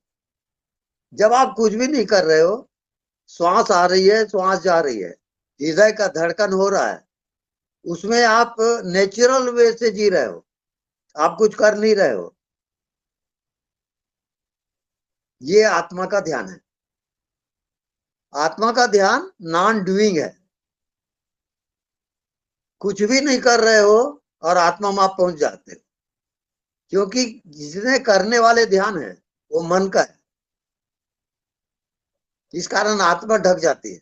जब आप कुछ भी नहीं कर रहे हो, श्वास आ रही है, श्वास जा रही है, हृदय का धड़कन हो रहा है, उसमें आप नेचुरल वे से जी रहे हो, आप कुछ कर नहीं रहे हो। ये आत्मा का ध्यान है। आत्मा का ध्यान नॉन डूइंग है। कुछ भी नहीं कर रहे हो और आत्मा में आप पहुंच जाते हो, क्योंकि जिसने करने वाले ध्यान है वो मन का है। इस कारण आत्मा ढक जाती है।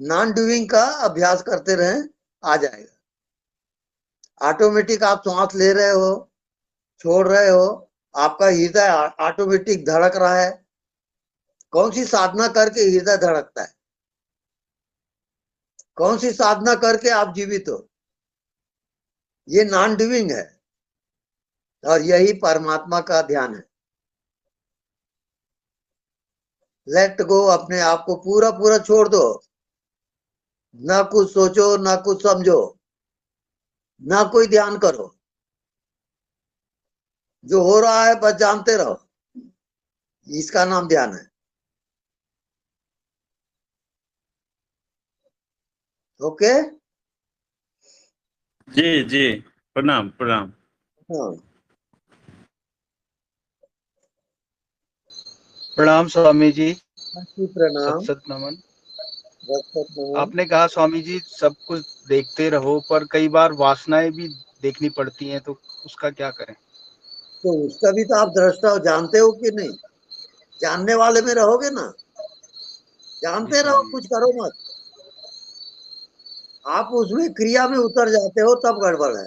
नॉन डूइंग का अभ्यास करते रहें, आ जाएगा। ऑटोमेटिक आप श्वास ले रहे हो, छोड़ रहे हो, आपका हृदय ऑटोमेटिक धड़क रहा है। कौन सी साधना करके हृदय धड़कता है? कौन सी साधना करके आप जीवित हो? ये नॉन डूइंग है, और यही परमात्मा का ध्यान है। लेट गो, अपने आप को पूरा पूरा छोड़ दो, ना कुछ सोचो, ना कुछ समझो, ना कोई ध्यान करो। जो हो रहा है बस जानते रहो, इसका नाम ध्यान है। ओके। जी जी, प्रणाम प्रणाम। हाँ, प्रणाम स्वामी जी। जी प्रणाम। सत नमन। नमन। आपने कहा स्वामी जी सब कुछ देखते रहो, पर कई बार वासनाएं भी देखनी पड़ती हैं, तो उसका क्या करें? तो उसका भी तो आप दृष्टा हो, जानते हो कि नहीं? जानने वाले में रहोगे ना, जानते रहो, कुछ करो मत। आप उसमें क्रिया में उतर जाते हो तब गड़बड़ है।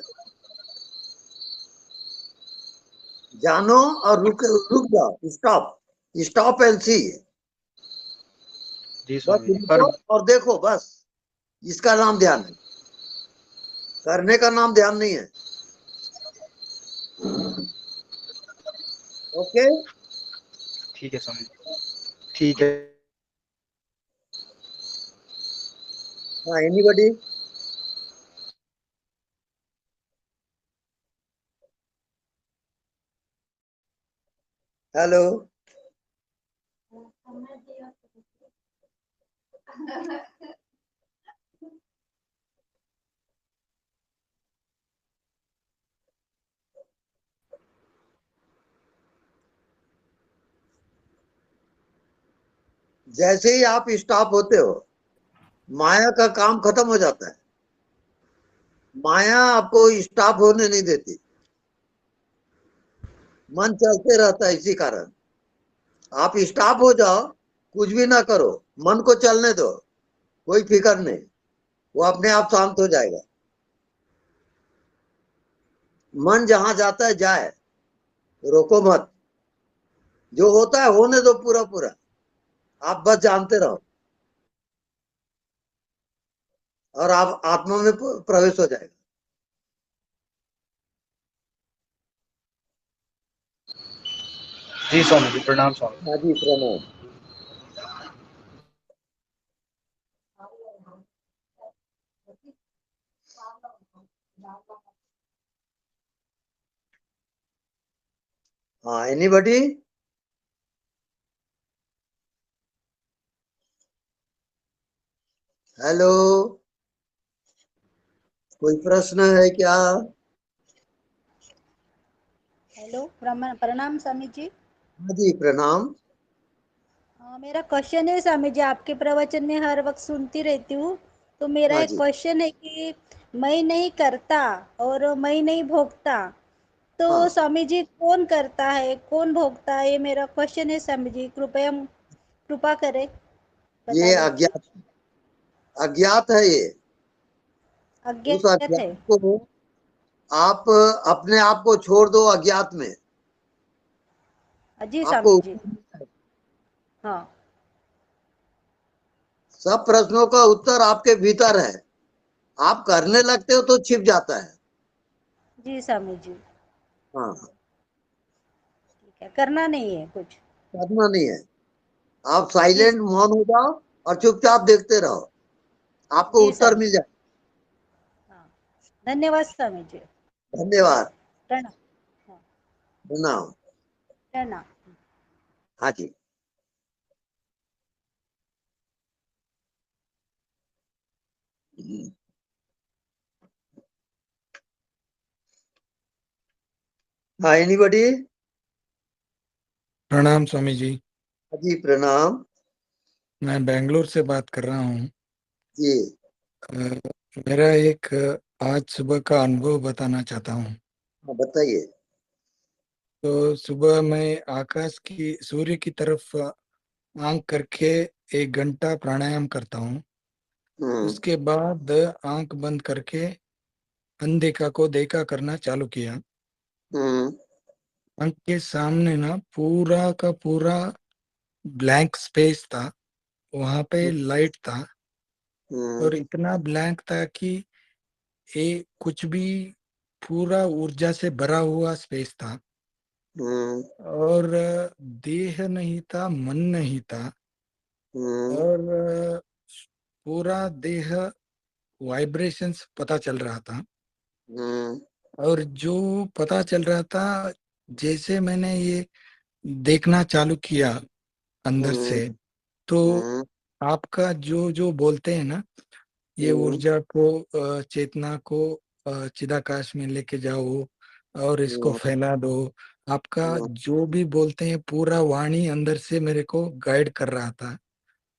जानो और रुक रुक जाओ, स्टॉप, स्टॉप एंड सी। जी बस स्वामी जी। रुको और देखो, बस इसका नाम ध्यान है, करने का नाम ध्यान नहीं है। ओके। ठीक है स्वामी जी, ठीक है। हाँ, एनीबॉडी? हेलो। जैसे ही आप स्टॉप होते हो, माया का काम खत्म हो जाता है। माया आपको स्टॉप होने नहीं देती, मन चलते रहता है। इसी कारण आप स्टॉप हो जाओ, कुछ भी ना करो, मन को चलने दो, कोई फिक्र नहीं, वो अपने आप शांत हो जाएगा। मन जहां जाता है जाए, रोको मत। जो होता है होने दो पूरा पूरा, आप बस जानते रहो, और आप आत्मा में प्रवेश हो जाएगा। जी स्वामी जी, प्रणाम स्वामी। हाँ जी, प्रणाम। हाँ, एनीबॉडी? हेलो, कोई प्रश्न है क्या? हेलो, प्रणाम स्वामी जी। हाँ जी, प्रणाम। मेरा क्वेश्चन है स्वामी जी, आपके प्रवचन में हर वक्त सुनती रहती हूँ, तो मेरा हाँ एक जी। क्वेश्चन है कि मैं नहीं करता और मैं नहीं भोगता, तो हाँ, स्वामी जी कौन करता है कौन भोगता है, ये मेरा क्वेश्चन है स्वामी जी, कृपया कृपा करें बता ये दे। अज्ञात, अज्ञात है ये। उस अज्ञात है। अज्ञात को आप अपने आप को छोड़ दो अज्ञात में, जी आपको स्वामी जी। हाँ सब प्रश्नों का उत्तर आपके भीतर है। आप करने लगते हो तो छिप जाता है। जी स्वामी जी। हाँ, ठीक है, करना नहीं है कुछ। करना नहीं है। आप जी साइलेंट मौन हो जाओ और चुपचाप देखते रहो, आपको जी उत्तर स्वामी मिल जी। जाए। हाँ, धन्यवाद स्वामी जी। धन्यवाद। प्रणाम। हाँ, प्रणाम। प्रणाम। हाँ जी। हाँ, एनीबॉडी? प्रणाम स्वामी जी। हाँ जी, प्रणाम। मैं बेंगलोर से बात कर रहा हूँ। जी। मेरा एक आज सुबह का अनुभव बताना चाहता हूँ। हाँ, बताइए। तो सुबह मैं आकाश की सूर्य की तरफ आंख करके 1 घंटा प्राणायाम करता हूँ। उसके बाद आंख बंद करके अनदेखा को देखा करना चालू किया। आंख के सामने ना पूरा का पूरा ब्लैंक स्पेस था, वहां पे लाइट था, और इतना ब्लैंक था कि ये कुछ भी पूरा ऊर्जा से भरा हुआ स्पेस था और देह नहीं था, मन नहीं था और पूरा देह वाइब्रेशंस पता चल रहा था। और जो पता चल रहा था, जैसे मैंने ये देखना चालू किया अंदर से, तो आपका जो जो बोलते हैं ना, ये ऊर्जा को, चेतना को चिदाकाश में लेके जाओ और इसको फैला दो, आपका जो भी बोलते हैं पूरा वाणी अंदर से मेरे को गाइड कर रहा था।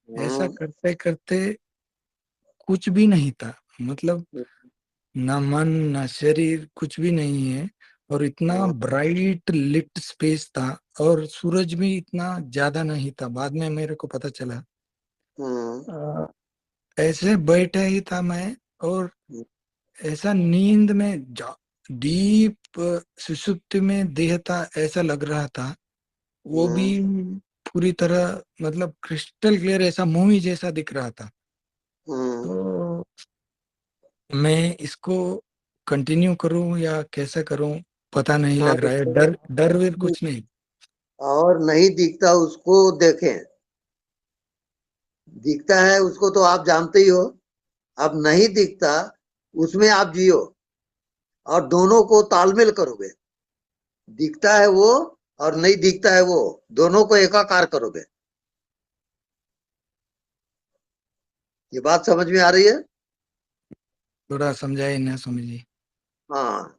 ऐसा करते करते कुछ भी नहीं था, मतलब ना मन ना शरीर, कुछ भी नहीं है, और इतना ब्राइट लिट स्पेस था और सूरज भी इतना ज्यादा नहीं था, बाद में मेरे को पता चला। ऐसे बैठा ही था मैं और ऐसा नींद में डीप सुषुप्ति में देह था, ऐसा लग रहा था। वो भी पूरी तरह मतलब क्रिस्टल क्लियर, ऐसा मूवी जैसा दिख रहा था। तो मैं इसको कंटिन्यू करूं या कैसे करूं पता नहीं हाँ, लग रहा है। डर डर वीर कुछ नहीं। और नहीं दिखता उसको देखें, दिखता है उसको तो आप जानते ही हो। अब नहीं दिखता उसमें आप जियो और दोनों को तालमेल करोगे। दिखता है वो और नहीं दिखता है वो, दोनों को एकाकार करोगे। ये बात समझ में आ रही है? थोड़ा समझाइए ना स्वामी जी। हाँ,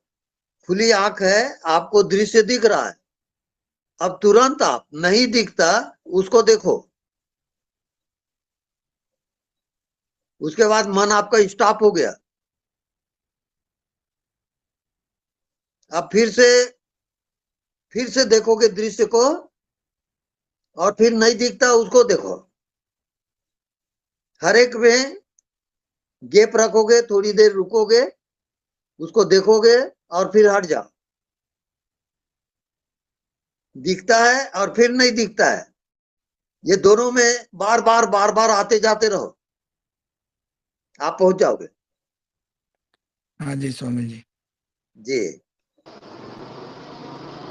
खुली आंख है, आपको दृश्य दिख रहा है। अब तुरंत आप नहीं दिखता उसको देखो, उसके बाद मन आपका स्टॉप हो गया। अब फिर से देखोगे दृश्य को और फिर नहीं दिखता उसको देखो। हर एक में गैप रखोगे, थोड़ी देर रुकोगे, उसको देखोगे और फिर हट जाओ। दिखता है और फिर नहीं दिखता है, ये दोनों में बार बार आते जाते रहो, आप पहुंच जाओगे। हाँ जी स्वामी जी, जी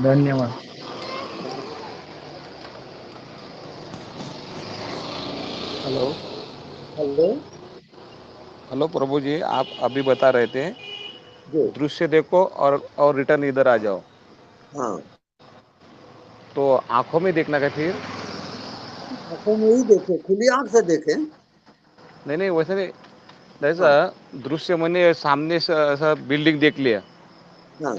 धन्यवाद। हेलो हेलो हेलो प्रभु जी, आप अभी बता रहे थे जी दृश्य देखो और रिटर्न इधर आ जाओ, हाँ, तो आंखों में देखना क्या फिर? आंखों में ही देखे, खुली आंख से देखे। नहीं नहीं, वैसे नहीं, जैसा हाँ दृश्य मैंने सामने से ऐसा बिल्डिंग देख लिया, हाँ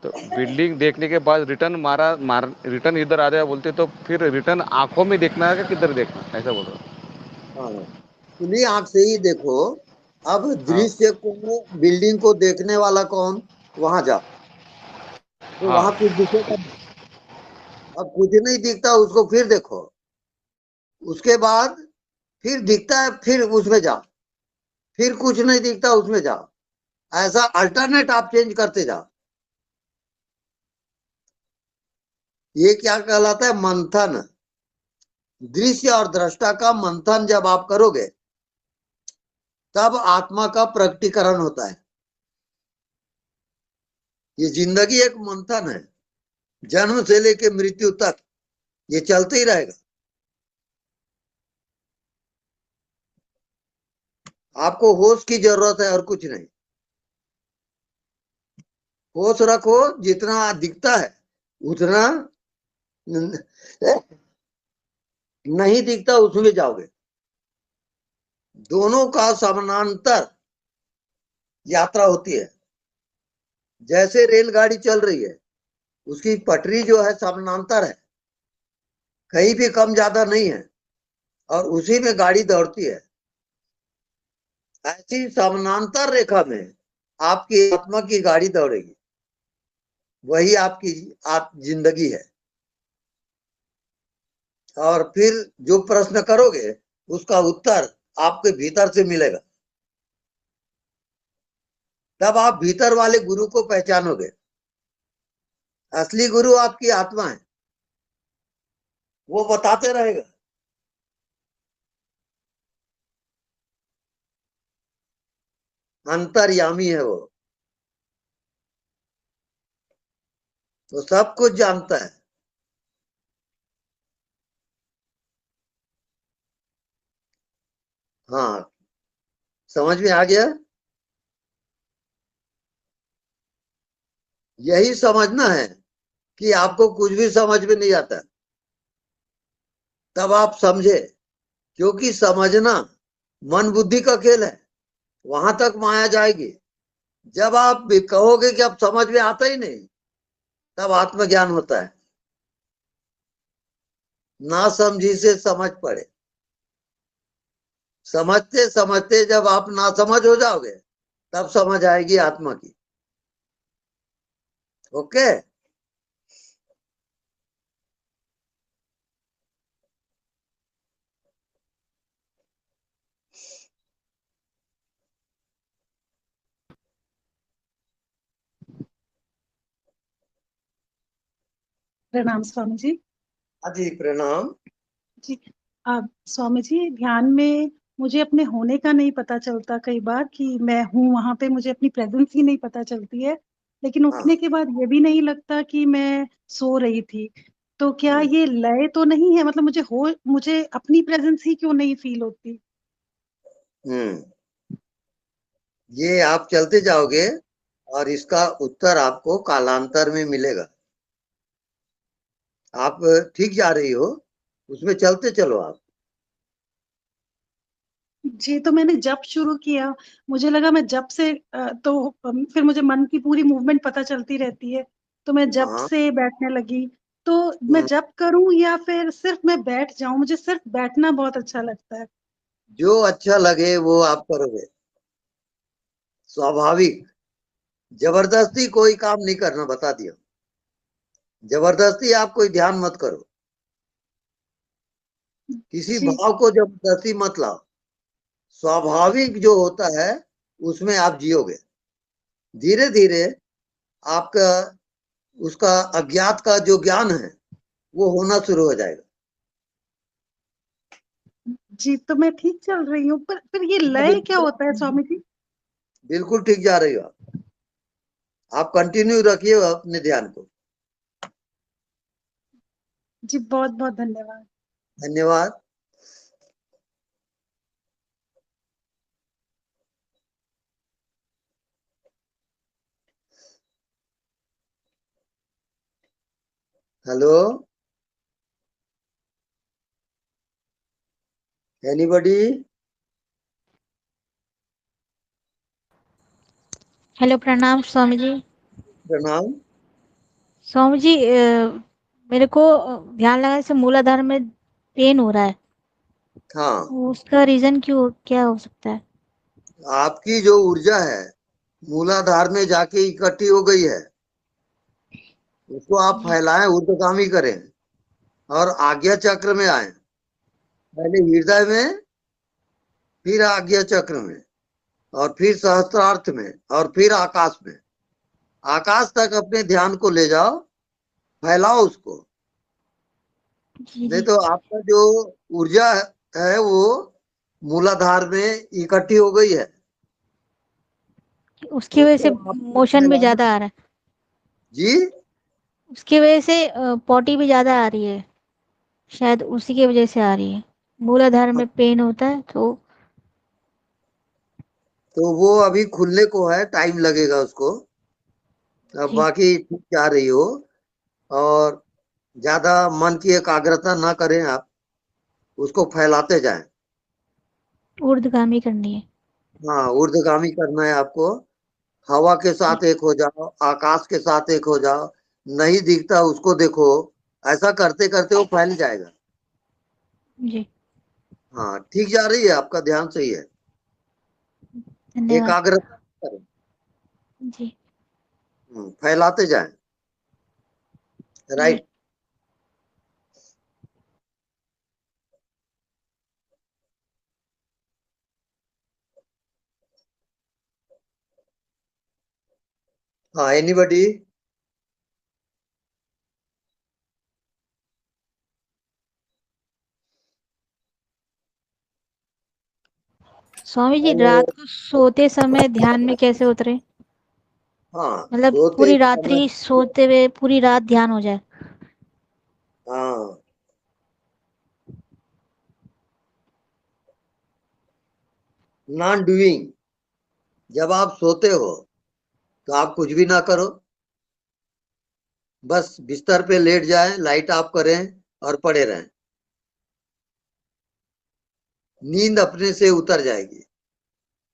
तो बिल्डिंग देखने के बाद रिटर्न इधर आ जाए बोलते, तो फिर रिटर्न आंखों में देखना है कि किधर देखना, ऐसा बोल रहा हाँ, खुली आंख से ही देखो। अब हूँ। दृश्य को, बिल्डिंग को देखने वाला कौन, वहां जाओ तो हाँ वहां कुछ दिखेगा नहीं। अब कुछ नहीं दिखता उसको फिर देखो, उसके बाद फिर दिखता है फिर उसमें जाओ, फिर कुछ नहीं दिखता उसमें जाओ। ऐसा अल्टरनेट आप चेंज करते जाओ। ये क्या कहलाता है? मंथन। दृश्य और दृष्टा का मंथन जब आप करोगे तब आत्मा का प्रकटीकरण होता है। ये जिंदगी एक मंथन है, जन्म से लेके मृत्यु तक ये चलते ही रहेगा। आपको होश की जरूरत है और कुछ नहीं। होश रखो, जितना दिखता है उतना नहीं दिखता उसमें जाओगे। दोनों का समानांतर यात्रा होती है। जैसे रेलगाड़ी चल रही है, उसकी पटरी जो है समानांतर है, कहीं भी कम ज्यादा नहीं है, और उसी में गाड़ी दौड़ती है। ऐसी समानांतर रेखा में आपकी आत्मा की गाड़ी दौड़ेगी, वही आपकी जिंदगी है। और फिर जो प्रश्न करोगे उसका उत्तर आपके भीतर से मिलेगा। तब आप भीतर वाले गुरु को पहचानोगे। असली गुरु आपकी आत्मा है, वो बताते रहेगा। अंतर्यामी है वो। तो सब कुछ जानता है। हाँ, समझ में आ गया? यही समझना है कि आपको कुछ भी समझ में नहीं आता, तब आप समझे, क्योंकि समझना मन बुद्धि का खेल है, वहां तक माया जाएगी। जब आप भी कहोगे कि अब समझ में आता ही नहीं, तब आत्मज्ञान होता है। ना समझी से समझ पड़े। समझते समझते जब आप ना समझ हो जाओगे, तब समझ आएगी आत्मा की। ओके। प्रणाम स्वामी जी। जी प्रणाम। जी, स्वामी जी, ध्यान में मुझे अपने होने का नहीं पता चलता कई बार कि मैं हूँ वहां पे, मुझे अपनी प्रेजेंस ही नहीं पता चलती है। लेकिन उठने के बाद ये भी नहीं लगता कि मैं सो रही थी। तो क्या ये लय तो नहीं है? मतलब मुझे अपनी प्रेजेंस ही क्यों नहीं फील होती? ये आप चलते जाओगे और इसका उत्तर आपको कालांतर में मिलेगा। आप ठीक जा रही हो, उसमें चलते चलो आप। जी, तो मैंने जब शुरू किया, मुझे लगा मैं जब से फिर मुझे मन की पूरी मूवमेंट पता चलती रहती है, तो मैं जब हाँ। से बैठने लगी। तो मैं जब करूं या फिर सिर्फ मैं बैठ जाऊं? मुझे सिर्फ बैठना बहुत अच्छा लगता है। जो अच्छा लगे वो आप करोगे, स्वाभाविक। जबरदस्ती कोई काम नहीं करना, बता दिया। जबरदस्ती आप कोई ध्यान मत करो, किसी भाव को जबरदस्ती मत लाओ। स्वाभाविक जो होता है उसमें आप जियोगे। धीरे धीरे आपका उसका अज्ञात का जो ज्ञान है वो होना शुरू हो जाएगा। जी, तो मैं ठीक चल रही हूँ, पर फिर ये लय क्या होता है स्वामी जी? बिल्कुल ठीक जा रही हो आप कंटिन्यू रखिए अपने ध्यान को। जी, बहुत बहुत धन्यवाद। धन्यवाद। Hello, anybody? हेलो, प्रणाम स्वामी जी। प्रणाम। स्वामी जी, मेरे को ध्यान लगाने से मूलाधार में पेन हो रहा है। हाँ, उसका रीजन क्या हो सकता है? आपकी जो ऊर्जा है मूलाधार में जाके इकट्ठी हो गई है, उसको आप फैलाएं, ऊर्ध्वगामी करें और आज्ञा चक्र में आए। पहले हृदय में, फिर आज्ञा चक्र में, और फिर सहस्त्रार्थ में, और फिर आकाश में। आकाश तक अपने ध्यान को ले जाओ, फैलाओ उसको। नहीं तो आपका जो ऊर्जा है वो मूलाधार में इकट्ठी हो गई है। उसकी वजह से मोशन भी ज्यादा आ रहा है। जी, उसकी वजह से पॉटी भी ज्यादा आ रही है, शायद उसी की वजह से आ रही है। मूलाधार में पेन होता है तो वो अभी खुलने को है, टाइम लगेगा उसको। अब बाकी ठीक जा रही हो, और ज्यादा मन की एकाग्रता ना करें आप, उसको फैलाते जाएं। ऊर्ध्वगामी करनी है। हाँ, ऊर्ध्वगामी करना है आपको। हवा के साथ एक हो जाओ, आकाश के साथ एक हो जाओ। नहीं दिखता उसको देखो, ऐसा करते करते वो फैल जाएगा। जी, हाँ, ठीक जा रही है, आपका ध्यान सही है। धन्यवाद। एकाग्रता करें, जी, फैलाते जाएं। राइट। हाँ, एनीबॉडी? स्वामी जी, रात को सोते समय ध्यान में कैसे उतरे? हाँ मतलब सोते पूरी समय रात्रि सोते हुए पूरी रात ध्यान हो जाए। हाँ नॉन डूइंग, जब आप सोते हो तो आप कुछ भी ना करो, बस बिस्तर पे लेट जाएं, लाइट ऑफ करें और पड़े रहें, नींद अपने से उतर जाएगी।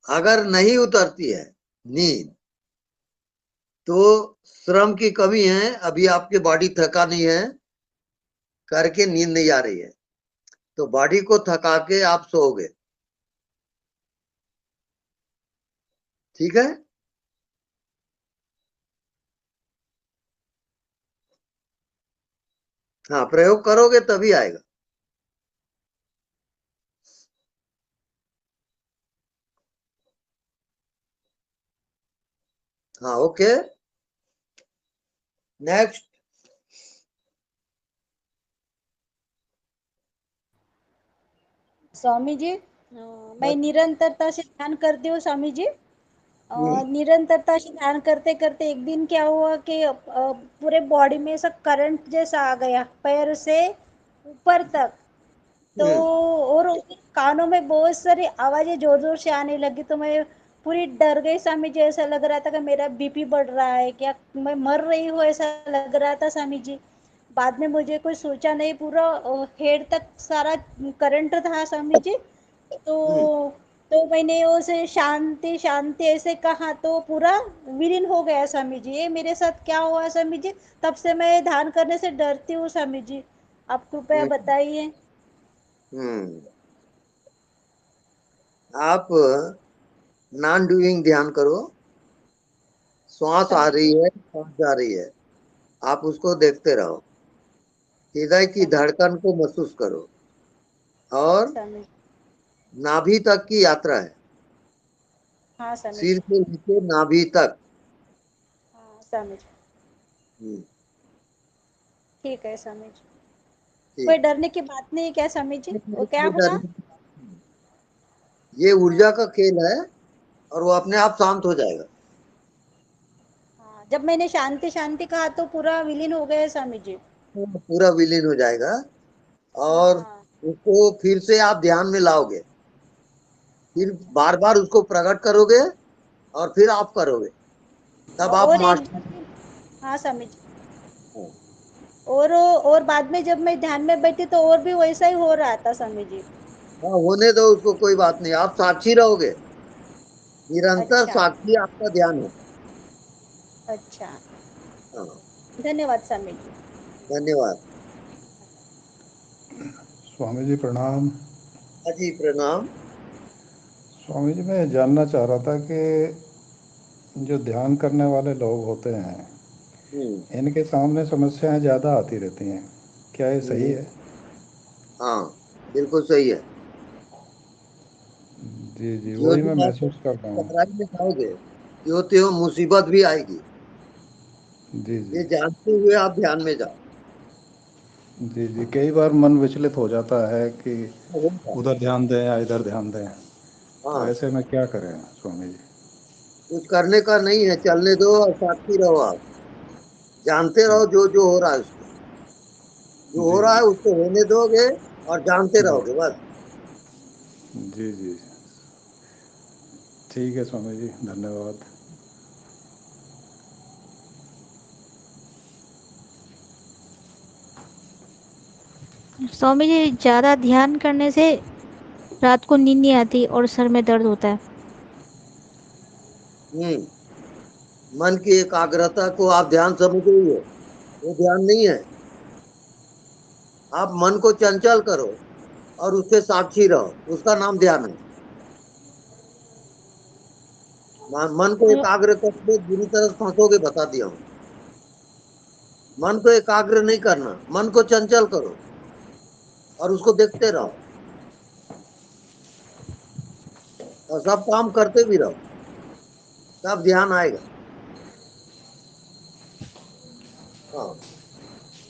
अगर नहीं उतरती है नींद तो श्रम की कमी है, अभी आपकी बॉडी थका नहीं है, करके नींद नहीं आ रही है, तो बॉडी को थका के आप सोओगे। ठीक है। हाँ प्रयोग करोगे तभी आएगा। हाँ ओके नेक्स्ट। स्वामी जी मैं निरंतरता से ध्यान करती हूँ स्वामी जी। हम्म, निरंतरता से ध्यान करते करते एक दिन क्या हुआ कि पूरे बॉडी में ऐसा करंट जैसा आ गया पैर से ऊपर तक। तो और उसके कानों में बहुत सारी आवाजें जोर जोर से आने लगी, तो मैं पूरी डर गई स्वामी जी। ऐसा लग रहा था कि मेरा बीपी बढ़ रहा है क्या, मैं मर रही हूँ ऐसा लग रहा था स्वामी जी। बाद में मुझे कोई सोचा नहीं, पूरा हेड तक सारा करंट था स्वामी जी। तो मैंने उसे शांति शांति ऐसे कहा तो पूरा विलीन हो गया स्वामी जी। ये मेरे साथ क्या हुआ स्वामी जी, तब से मैं ध्यान करने से डरती हूँ स्वामी जी, आप कृपया बताइए। हम्म, आप नॉन डूइंग ध्यान करो, श्वास आ रही है श्वास जा रही है, आप उसको देखते रहो, हृदय की धड़कन को महसूस करो, और नाभि तक की यात्रा है, हाँ स्वामी सिर जी। से नीचे नाभि तक। हाँ स्वामी जी ठीक है स्वामी जी। ठीक। कोई डरने की बात नहीं है क्या स्वामी जी, वो क्या हुआ? ये ऊर्जा का खेल है और वो अपने आप शांत हो जाएगा। जब मैंने शांति शांति कहा तो पूरा विलीन हो गया स्वामी जी। पूरा विलीन हो जाएगा और उसको फिर से आप ध्यान में लाओगे, फिर बार बार उसको प्रकट करोगे और फिर आप करोगे, तब आप और एक मास्टर। हाँ स्वामी जी। और बाद में जब मैं ध्यान में बैठी तो और भी वैसा ही हो रहा था स्वामी जी। हाँ होने दो उसको, कोई बात नहीं, आप साक्षी रहोगे, निरंतर अच्छा साक्षी आपका ध्यान है। अच्छा हाँ धन्यवाद स्वामी जी। धन्यवाद। स्वामी जी प्रणाम। जी प्रणाम। स्वामी जी मैं जानना चाह रहा था कि जो ध्यान करने वाले लोग होते हैं इनके सामने समस्याएं ज़्यादा आती रहती हैं, क्या ये सही है? हाँ बिल्कुल सही है। जी जी जो वही मैं जो आप महसूस कर रहा हूँ। गहराई में जाओगे त्यो त्यो मुसीबत भी आएगी, जी जी ये जानते हुए आप ध्यान में जाओ। जी जी कई बार मन विचलित हो जाता है कि होगा। उधर ध्यान दें या इधर ध्यान दें, तो हाँ ऐसे में क्या करें स्वामी जी? कुछ करने का नहीं है, चलने दो और साक्षी रहो, आप जानते रहो जो जो हो रहा है उसको, जो हो जी रहा है जी उसको होने दोगे और जानते रहोगे बस। जी जी ठीक है स्वामी जी धन्यवाद। स्वामी जी ज्यादा ध्यान करने से रात को नींद नहीं आती और सर में दर्द होता है। मन की एकाग्रता को आप ध्यान समझ रही हो, वो ध्यान नहीं है। आप मन को चंचल करो और उसके साक्षी रहो, उसका नाम ध्यान है। मन को एकाग्र करके बुरी तरह फंसोगे, बता दिया हूँ। मन को एकाग्र नहीं करना, मन को चंचल करो और उसको देखते रहो और सब काम करते भी रहो, तब ध्यान आएगा। हाँ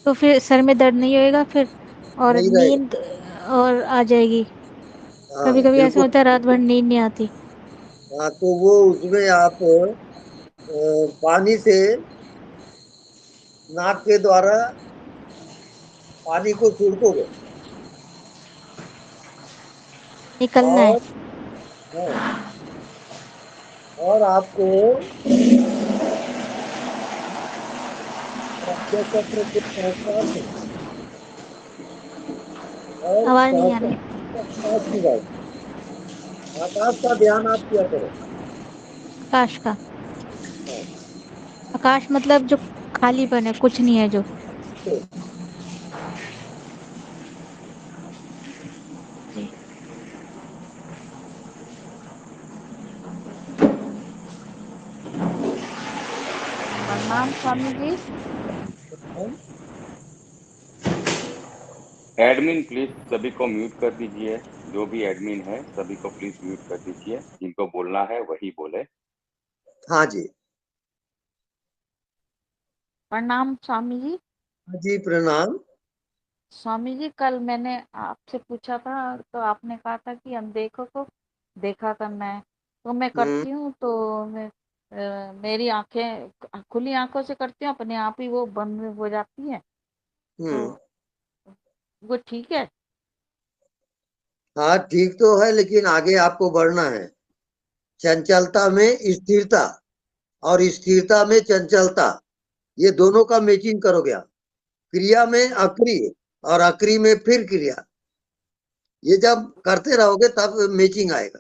तो फिर सर में दर्द नहीं होएगा फिर, और नहीं रहेगा। नींद और आ जाएगी। हाँ कभी कभी ऐसा बिल्कुल। होता है रात भर नींद नहीं आती। हाँ तो वो उसमें आप पानी से नाक के द्वारा पानी को छिड़कोगे निकलना है। हाँ, और आपको प्राज्ञा चक्र के सहस्त्रार में और आवाज नहीं आ रही। आकाश की बात, आकाश का ध्यान आप किया करो। आकाश का, हाँ, आकाश मतलब जो खालीपन है, कुछ नहीं है जो। जी। प्रणाम स्वामी जी। एडमिन प्लीज सभी को म्यूट कर दीजिए। जो भी एडमिन है सभी को प्लीज म्यूट कर दीजिए। जिनको बोलना है वही बोले। हाँ जी। प्रणाम स्वामी जी। जी प्रणाम। स्वामी जी कल मैंने आपसे पूछा था तो आपने कहा था कि हम देखो को देखा करना है, तो मैं करती हूँ तो मेरी आंखें खुली आंखों से करती हूँ, अपने आप ही वो बंद हो जाती है, तो वो ठीक है? हाँ ठीक तो है, लेकिन आगे आपको बढ़ना है। चंचलता में स्थिरता और स्थिरता में चंचलता, ये दोनों का मैचिंग करोगे आप। क्रिया में अक्रिय और अक्रिय में फिर क्रिया, ये जब करते रहोगे तब मैचिंग आएगा।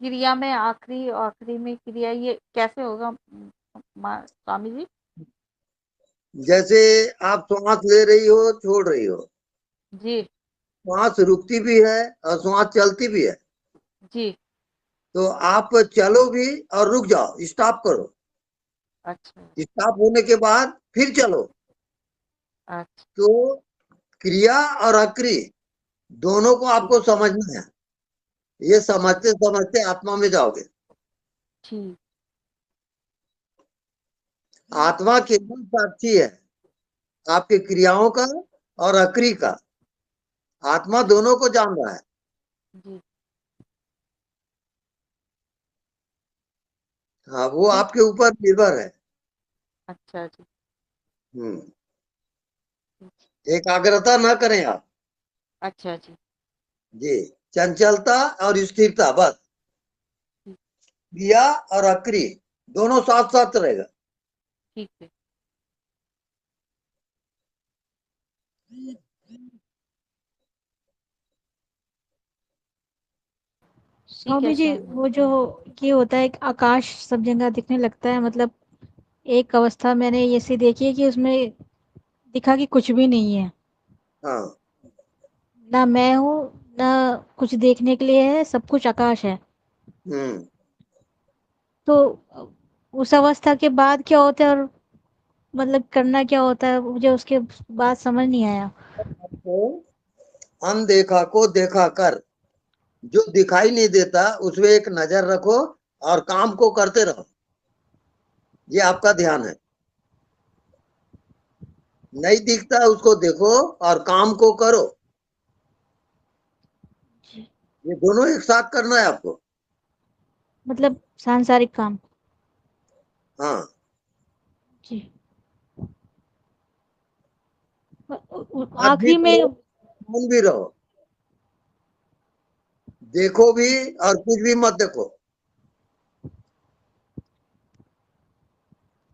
क्रिया में आखिरी और आखिरी में क्रिया, ये कैसे होगा स्वामी जी? जैसे आप श्वास ले रही हो, छोड़ रही हो जी श्वास रुकती भी है और श्वास चलती भी है, जी। तो आप चलो भी और रुक जाओ, स्टॉप करो। अच्छा स्टॉप होने के बाद फिर चलो। अच्छा। तो क्रिया और अक्रिय दोनों को आपको समझना है। ये समझते समझते आत्मा में जाओगे। ठीक। आत्मा केवल साक्षी है आपके क्रियाओं का और अक्रिय का। आत्मा दोनों को जान रहा है। जी हाँ, वो आपके ऊपर निर्भर है। अच्छा जी। एकाग्रता ना करें आप। अच्छा जी। जी, चंचलता और स्थिरता, बस। क्रिया और अक्रिय दोनों साथ साथ रहेगा। ठीक है। स्वामी जी वो जो ये होता है कि आकाश सब जगह दिखने लगता है, मतलब एक अवस्था मैंने ऐसी देखी है कि उसमें दिखा कि कुछ भी नहीं है। हाँ। ना मैं हूँ, ना कुछ देखने के लिए है, सब कुछ आकाश है। तो उस अवस्था के बाद क्या होता है और मतलब करना क्या होता है, मुझे उसके बाद समझ नहीं आया। आपको अनदेखा को देखा कर, जो दिखाई नहीं देता उसमें एक नजर रखो और काम को करते रहो। ये आपका ध्यान है। नहीं दिखता उसको देखो और काम को करो। ये दोनों एक साथ करना है आपको। मतलब सांसारिक काम। हाँ जी। आज भी आखिरी में करो, मौन भी रहो, देखो भी और कुछ भी मत देखो।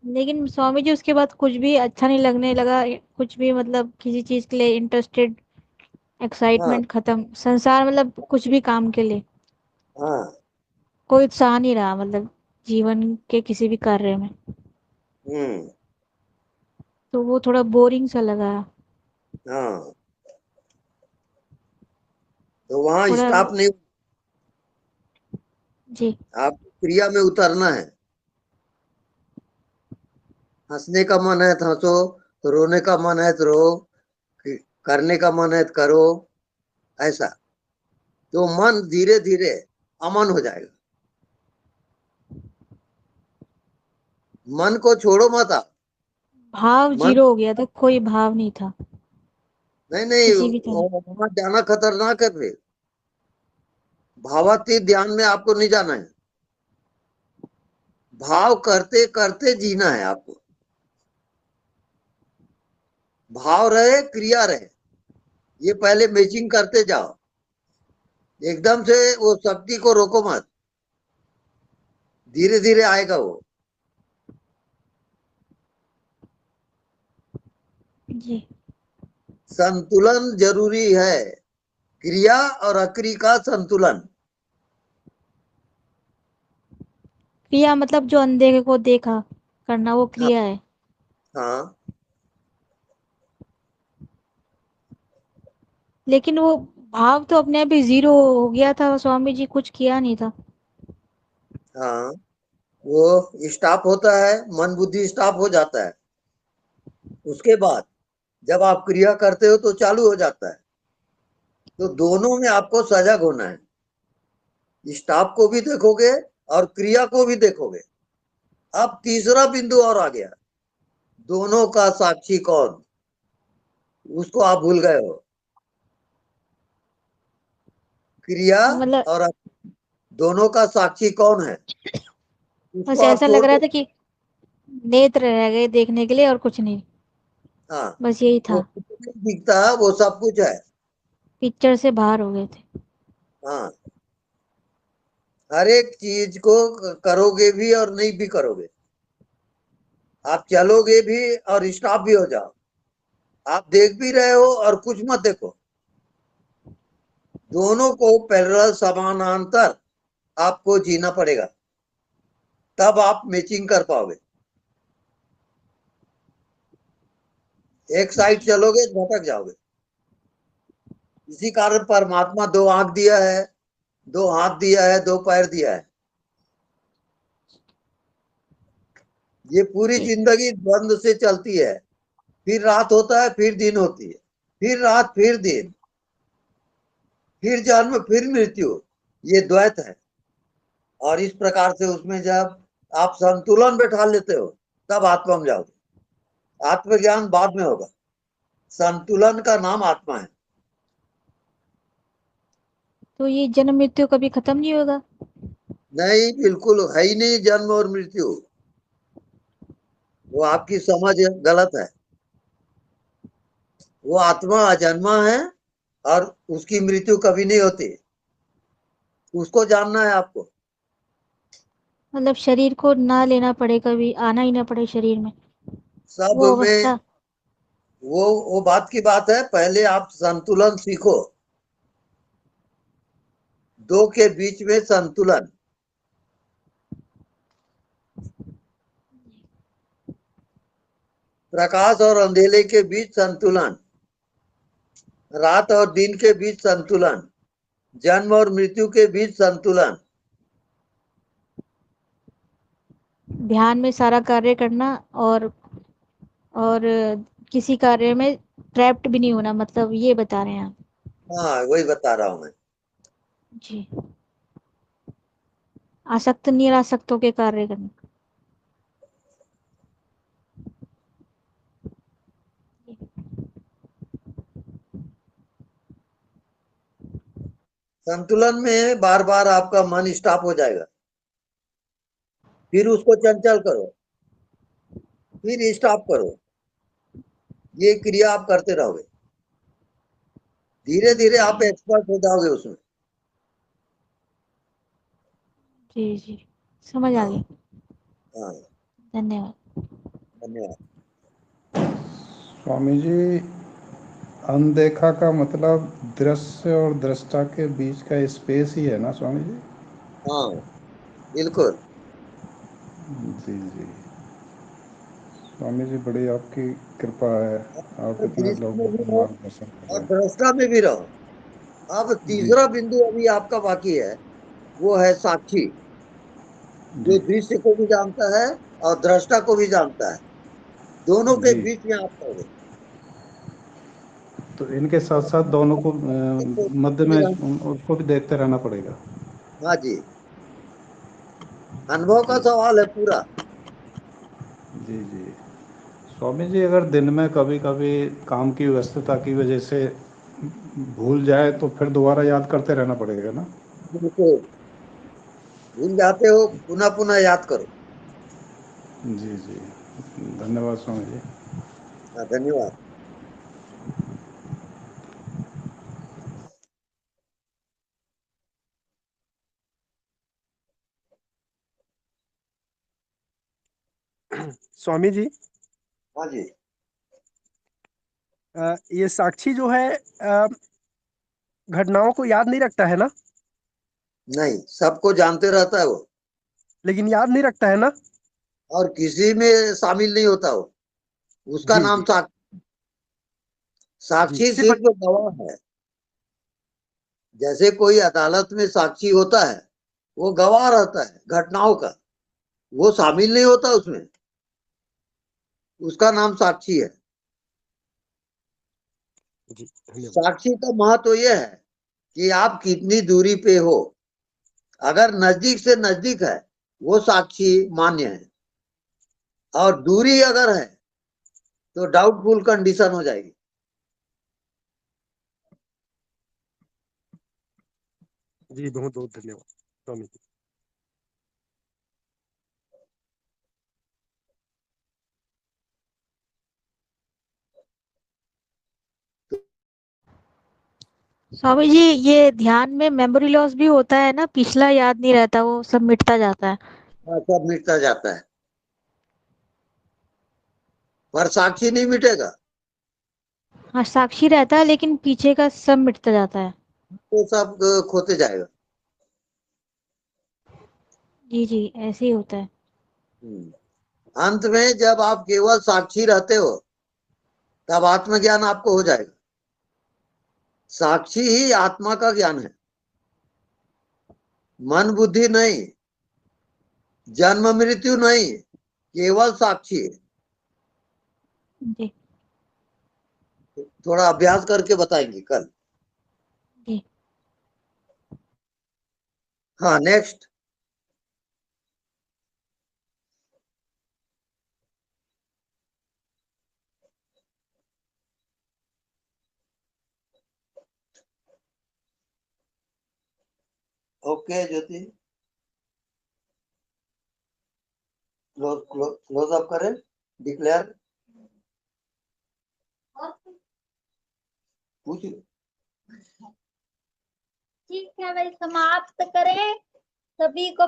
लेकिन स्वामी जी उसके बाद कुछ भी अच्छा नहीं लगने लगा, कुछ भी मतलब किसी चीज के लिए इंटरेस्टेड, एक्साइटमेंट खत्म, संसार मतलब कुछ भी काम के लिए हाँ। कोई उत्साह नहीं रहा, मतलब जीवन के किसी भी कार्य में। तो वो थोड़ा बोरिंग सा लगा। हाँ, तो वहां थोड़ा। स्टॉप नहीं। जी। आप क्रिया में उतरना है। हंसने का मन है तो हंसो, तो रोने का मन है तो रो, करने का मन है तो करो। ऐसा तो मन धीरे धीरे अमन हो जाएगा। मन को छोड़ो मत आप। भाव मन जीरो हो गया था, कोई भाव नहीं था नहीं नहीं, किसी भी तरह। वहां जाना खतरनाक है फिर। भावातीत ध्यान में आपको नहीं जाना है, भाव करते करते जीना है आपको। भाव रहे क्रिया रहे, ये पहले मैचिंग करते जाओ। एकदम से वो शक्ति को रोको मत, धीरे धीरे आएगा वो। जी। संतुलन जरूरी है, क्रिया और अक्रिया का संतुलन। क्रिया मतलब जो अनदेखे को देखा करना, वो क्रिया है। हाँ, लेकिन वो भाव तो अपने आप ही 0 हो गया था स्वामी जी, कुछ किया नहीं था। हाँ, वो स्टॉप होता है, मन बुद्धि स्टॉप हो जाता है। उसके बाद जब आप क्रिया करते हो तो चालू हो जाता है। तो दोनों में आपको सजग होना है, स्टॉप को भी देखोगे और क्रिया को भी देखोगे। अब तीसरा बिंदु और आ गया, दोनों का साक्षी कौन, उसको आप भूल गए हो। क्रिया और दोनों का साक्षी कौन है, बस उसको आप ऐसा छोड़ लग रहा दो। था कि नेत्र रह गए देखने के लिए और कुछ नहीं, हाँ, बस यही वो था। कुछ नहीं दिखता है, वो सब कुछ है। पिक्चर से बाहर हो गए थे। हाँ, हर एक चीज को करोगे भी और नहीं भी करोगे, आप चलोगे भी और स्टॉप भी हो जाओ, आप देख भी रहे हो और कुछ मत देखो, दोनों को पैरेलल समानांतर आपको जीना पड़ेगा, तब आप मैचिंग कर पाओगे। एक साइड चलोगे भटक जाओगे। इसी कारण परमात्मा 2 आंख दिया है, 2 हाथ दिया है, 2 पैर दिया है। ये पूरी जिंदगी द्वंद्व से चलती है, फिर रात होता है, फिर दिन होती है, फिर रात, फिर दिन, फिर जन्म, फिर मृत्यु, ये द्वैत है। और इस प्रकार से उसमें जब आप संतुलन बैठा लेते हो तब आत्मा में जाओगे। आत्मज्ञान बाद में होगा, संतुलन का नाम आत्मा है। तो ये जन्म मृत्यु कभी खत्म नहीं होगा? नहीं, बिल्कुल है ही नहीं जन्म और मृत्यु, वो आपकी समझ गलत है। वो आत्मा अजन्मा है और उसकी मृत्यु कभी नहीं होती, उसको जानना है आपको। मतलब शरीर को ना लेना पड़े, कभी आना ही ना पड़े शरीर में, सब वो में अवस्था। वो बात की बात है, पहले आप संतुलन सीखो, 2 के बीच में संतुलन। प्रकाश और अंधेरे के बीच संतुलन, रात और दिन के बीच संतुलन, जन्म और मृत्यु के बीच संतुलन। ध्यान में सारा कार्य करना और किसी कार्य में ट्रैप्ड भी नहीं होना, मतलब ये बता रहे हैं आप? हाँ, वही बता रहा हूं मैं। जी। आसक्त निरासक्त होके कार्य करना। संतुलन में बार बार आपका मन स्टॉप हो जाएगा, फिर उसको चंचल करो, फिर स्टॉप करो, ये क्रिया आप करते रहोगे, धीरे धीरे आप एक्सपर्ट हो जाओगे उसमें। जी जी, समझ आ गई। हाँ, धन्यवाद। धन्यवाद। स्वामी जी, अनदेखा का मतलब दृश्य और दृष्टा के बीच का स्पेस ही है ना स्वामी जी? हाँ, बिल्कुल। जी जी, स्वामी जी बड़ी आपकी कृपा है, आप इतने दृश्य में लोगों भी को रहो मार्गदर्शन कर और रहे दृष्टा में भी रहो। अब जी तीसरा बिंदु अभी आपका बाकी है, वो है साक्षी, जो जी दृश्य को भी जानता है और दृष्टा को भी जानता है, दोनों के जी। बीच में आप रहोगे। तो इनके साथ साथ दोनों को मध्य में उसको भी देखते रहना पड़ेगा। हाँ जी, अनुभव का जी सवाल है पूरा। जी जी। स्वामी जी, अगर दिन में कभी कभी काम की व्यस्तता की वजह से भूल जाए तो फिर दोबारा याद करते रहना पड़ेगा ना? बिल्कुल भूल जाते हो, पुनः पुनः याद करो। जी जी, धन्यवाद स्वामी जी। हाँ, धन्यवाद। स्वामी जी, हाँ जी। ये साक्षी जो है घटनाओं को याद नहीं रखता है ना? नहीं, सबको जानते रहता है वो, लेकिन याद नहीं रखता है ना? और किसी में शामिल नहीं होता वो। उसका जी नाम जी जी, साक्षी सिर्फ सिर्फ गवाह है। जैसे कोई अदालत में साक्षी होता है, वो गवाह रहता है घटनाओं का, वो शामिल नहीं होता उसमें। उसका नाम साक्षी है। जी, धन्यवाद। साक्षी का महत्व यह है कि आप कितनी दूरी पे हो। अगर नजदीक से नजदीक है, वो साक्षी मान्य है, और दूरी अगर है तो डाउटफुल कंडीशन हो जाएगी। जी, बहुत बहुत धन्यवाद स्वामी जी। स्वामी जी, ये ध्यान में मेमोरी लॉस भी होता है ना, पिछला याद नहीं रहता, वो सब मिटता जाता है। हाँ, सब मिटता जाता है, पर साक्षी नहीं मिटेगा। हाँ, साक्षी रहता है लेकिन पीछे का सब मिटता जाता है। तो सब खोते जाएगा। जी जी, ऐसे ही होता है। अंत में जब आप केवल साक्षी रहते हो, तब आत्मज्ञान आपको हो जाएगा। साक्षी ही आत्मा का ज्ञान है, मन बुद्धि नहीं, जन्म मृत्यु नहीं, केवल साक्षी है। जी थोड़ा अभ्यास करके बताएंगे कल। जी। हाँ, नेक्स्ट। ओके ज्योति, क्लोज अप करें, डिक्लेयर पूछ। ठीक है भाई, समाप्त करें। सभी को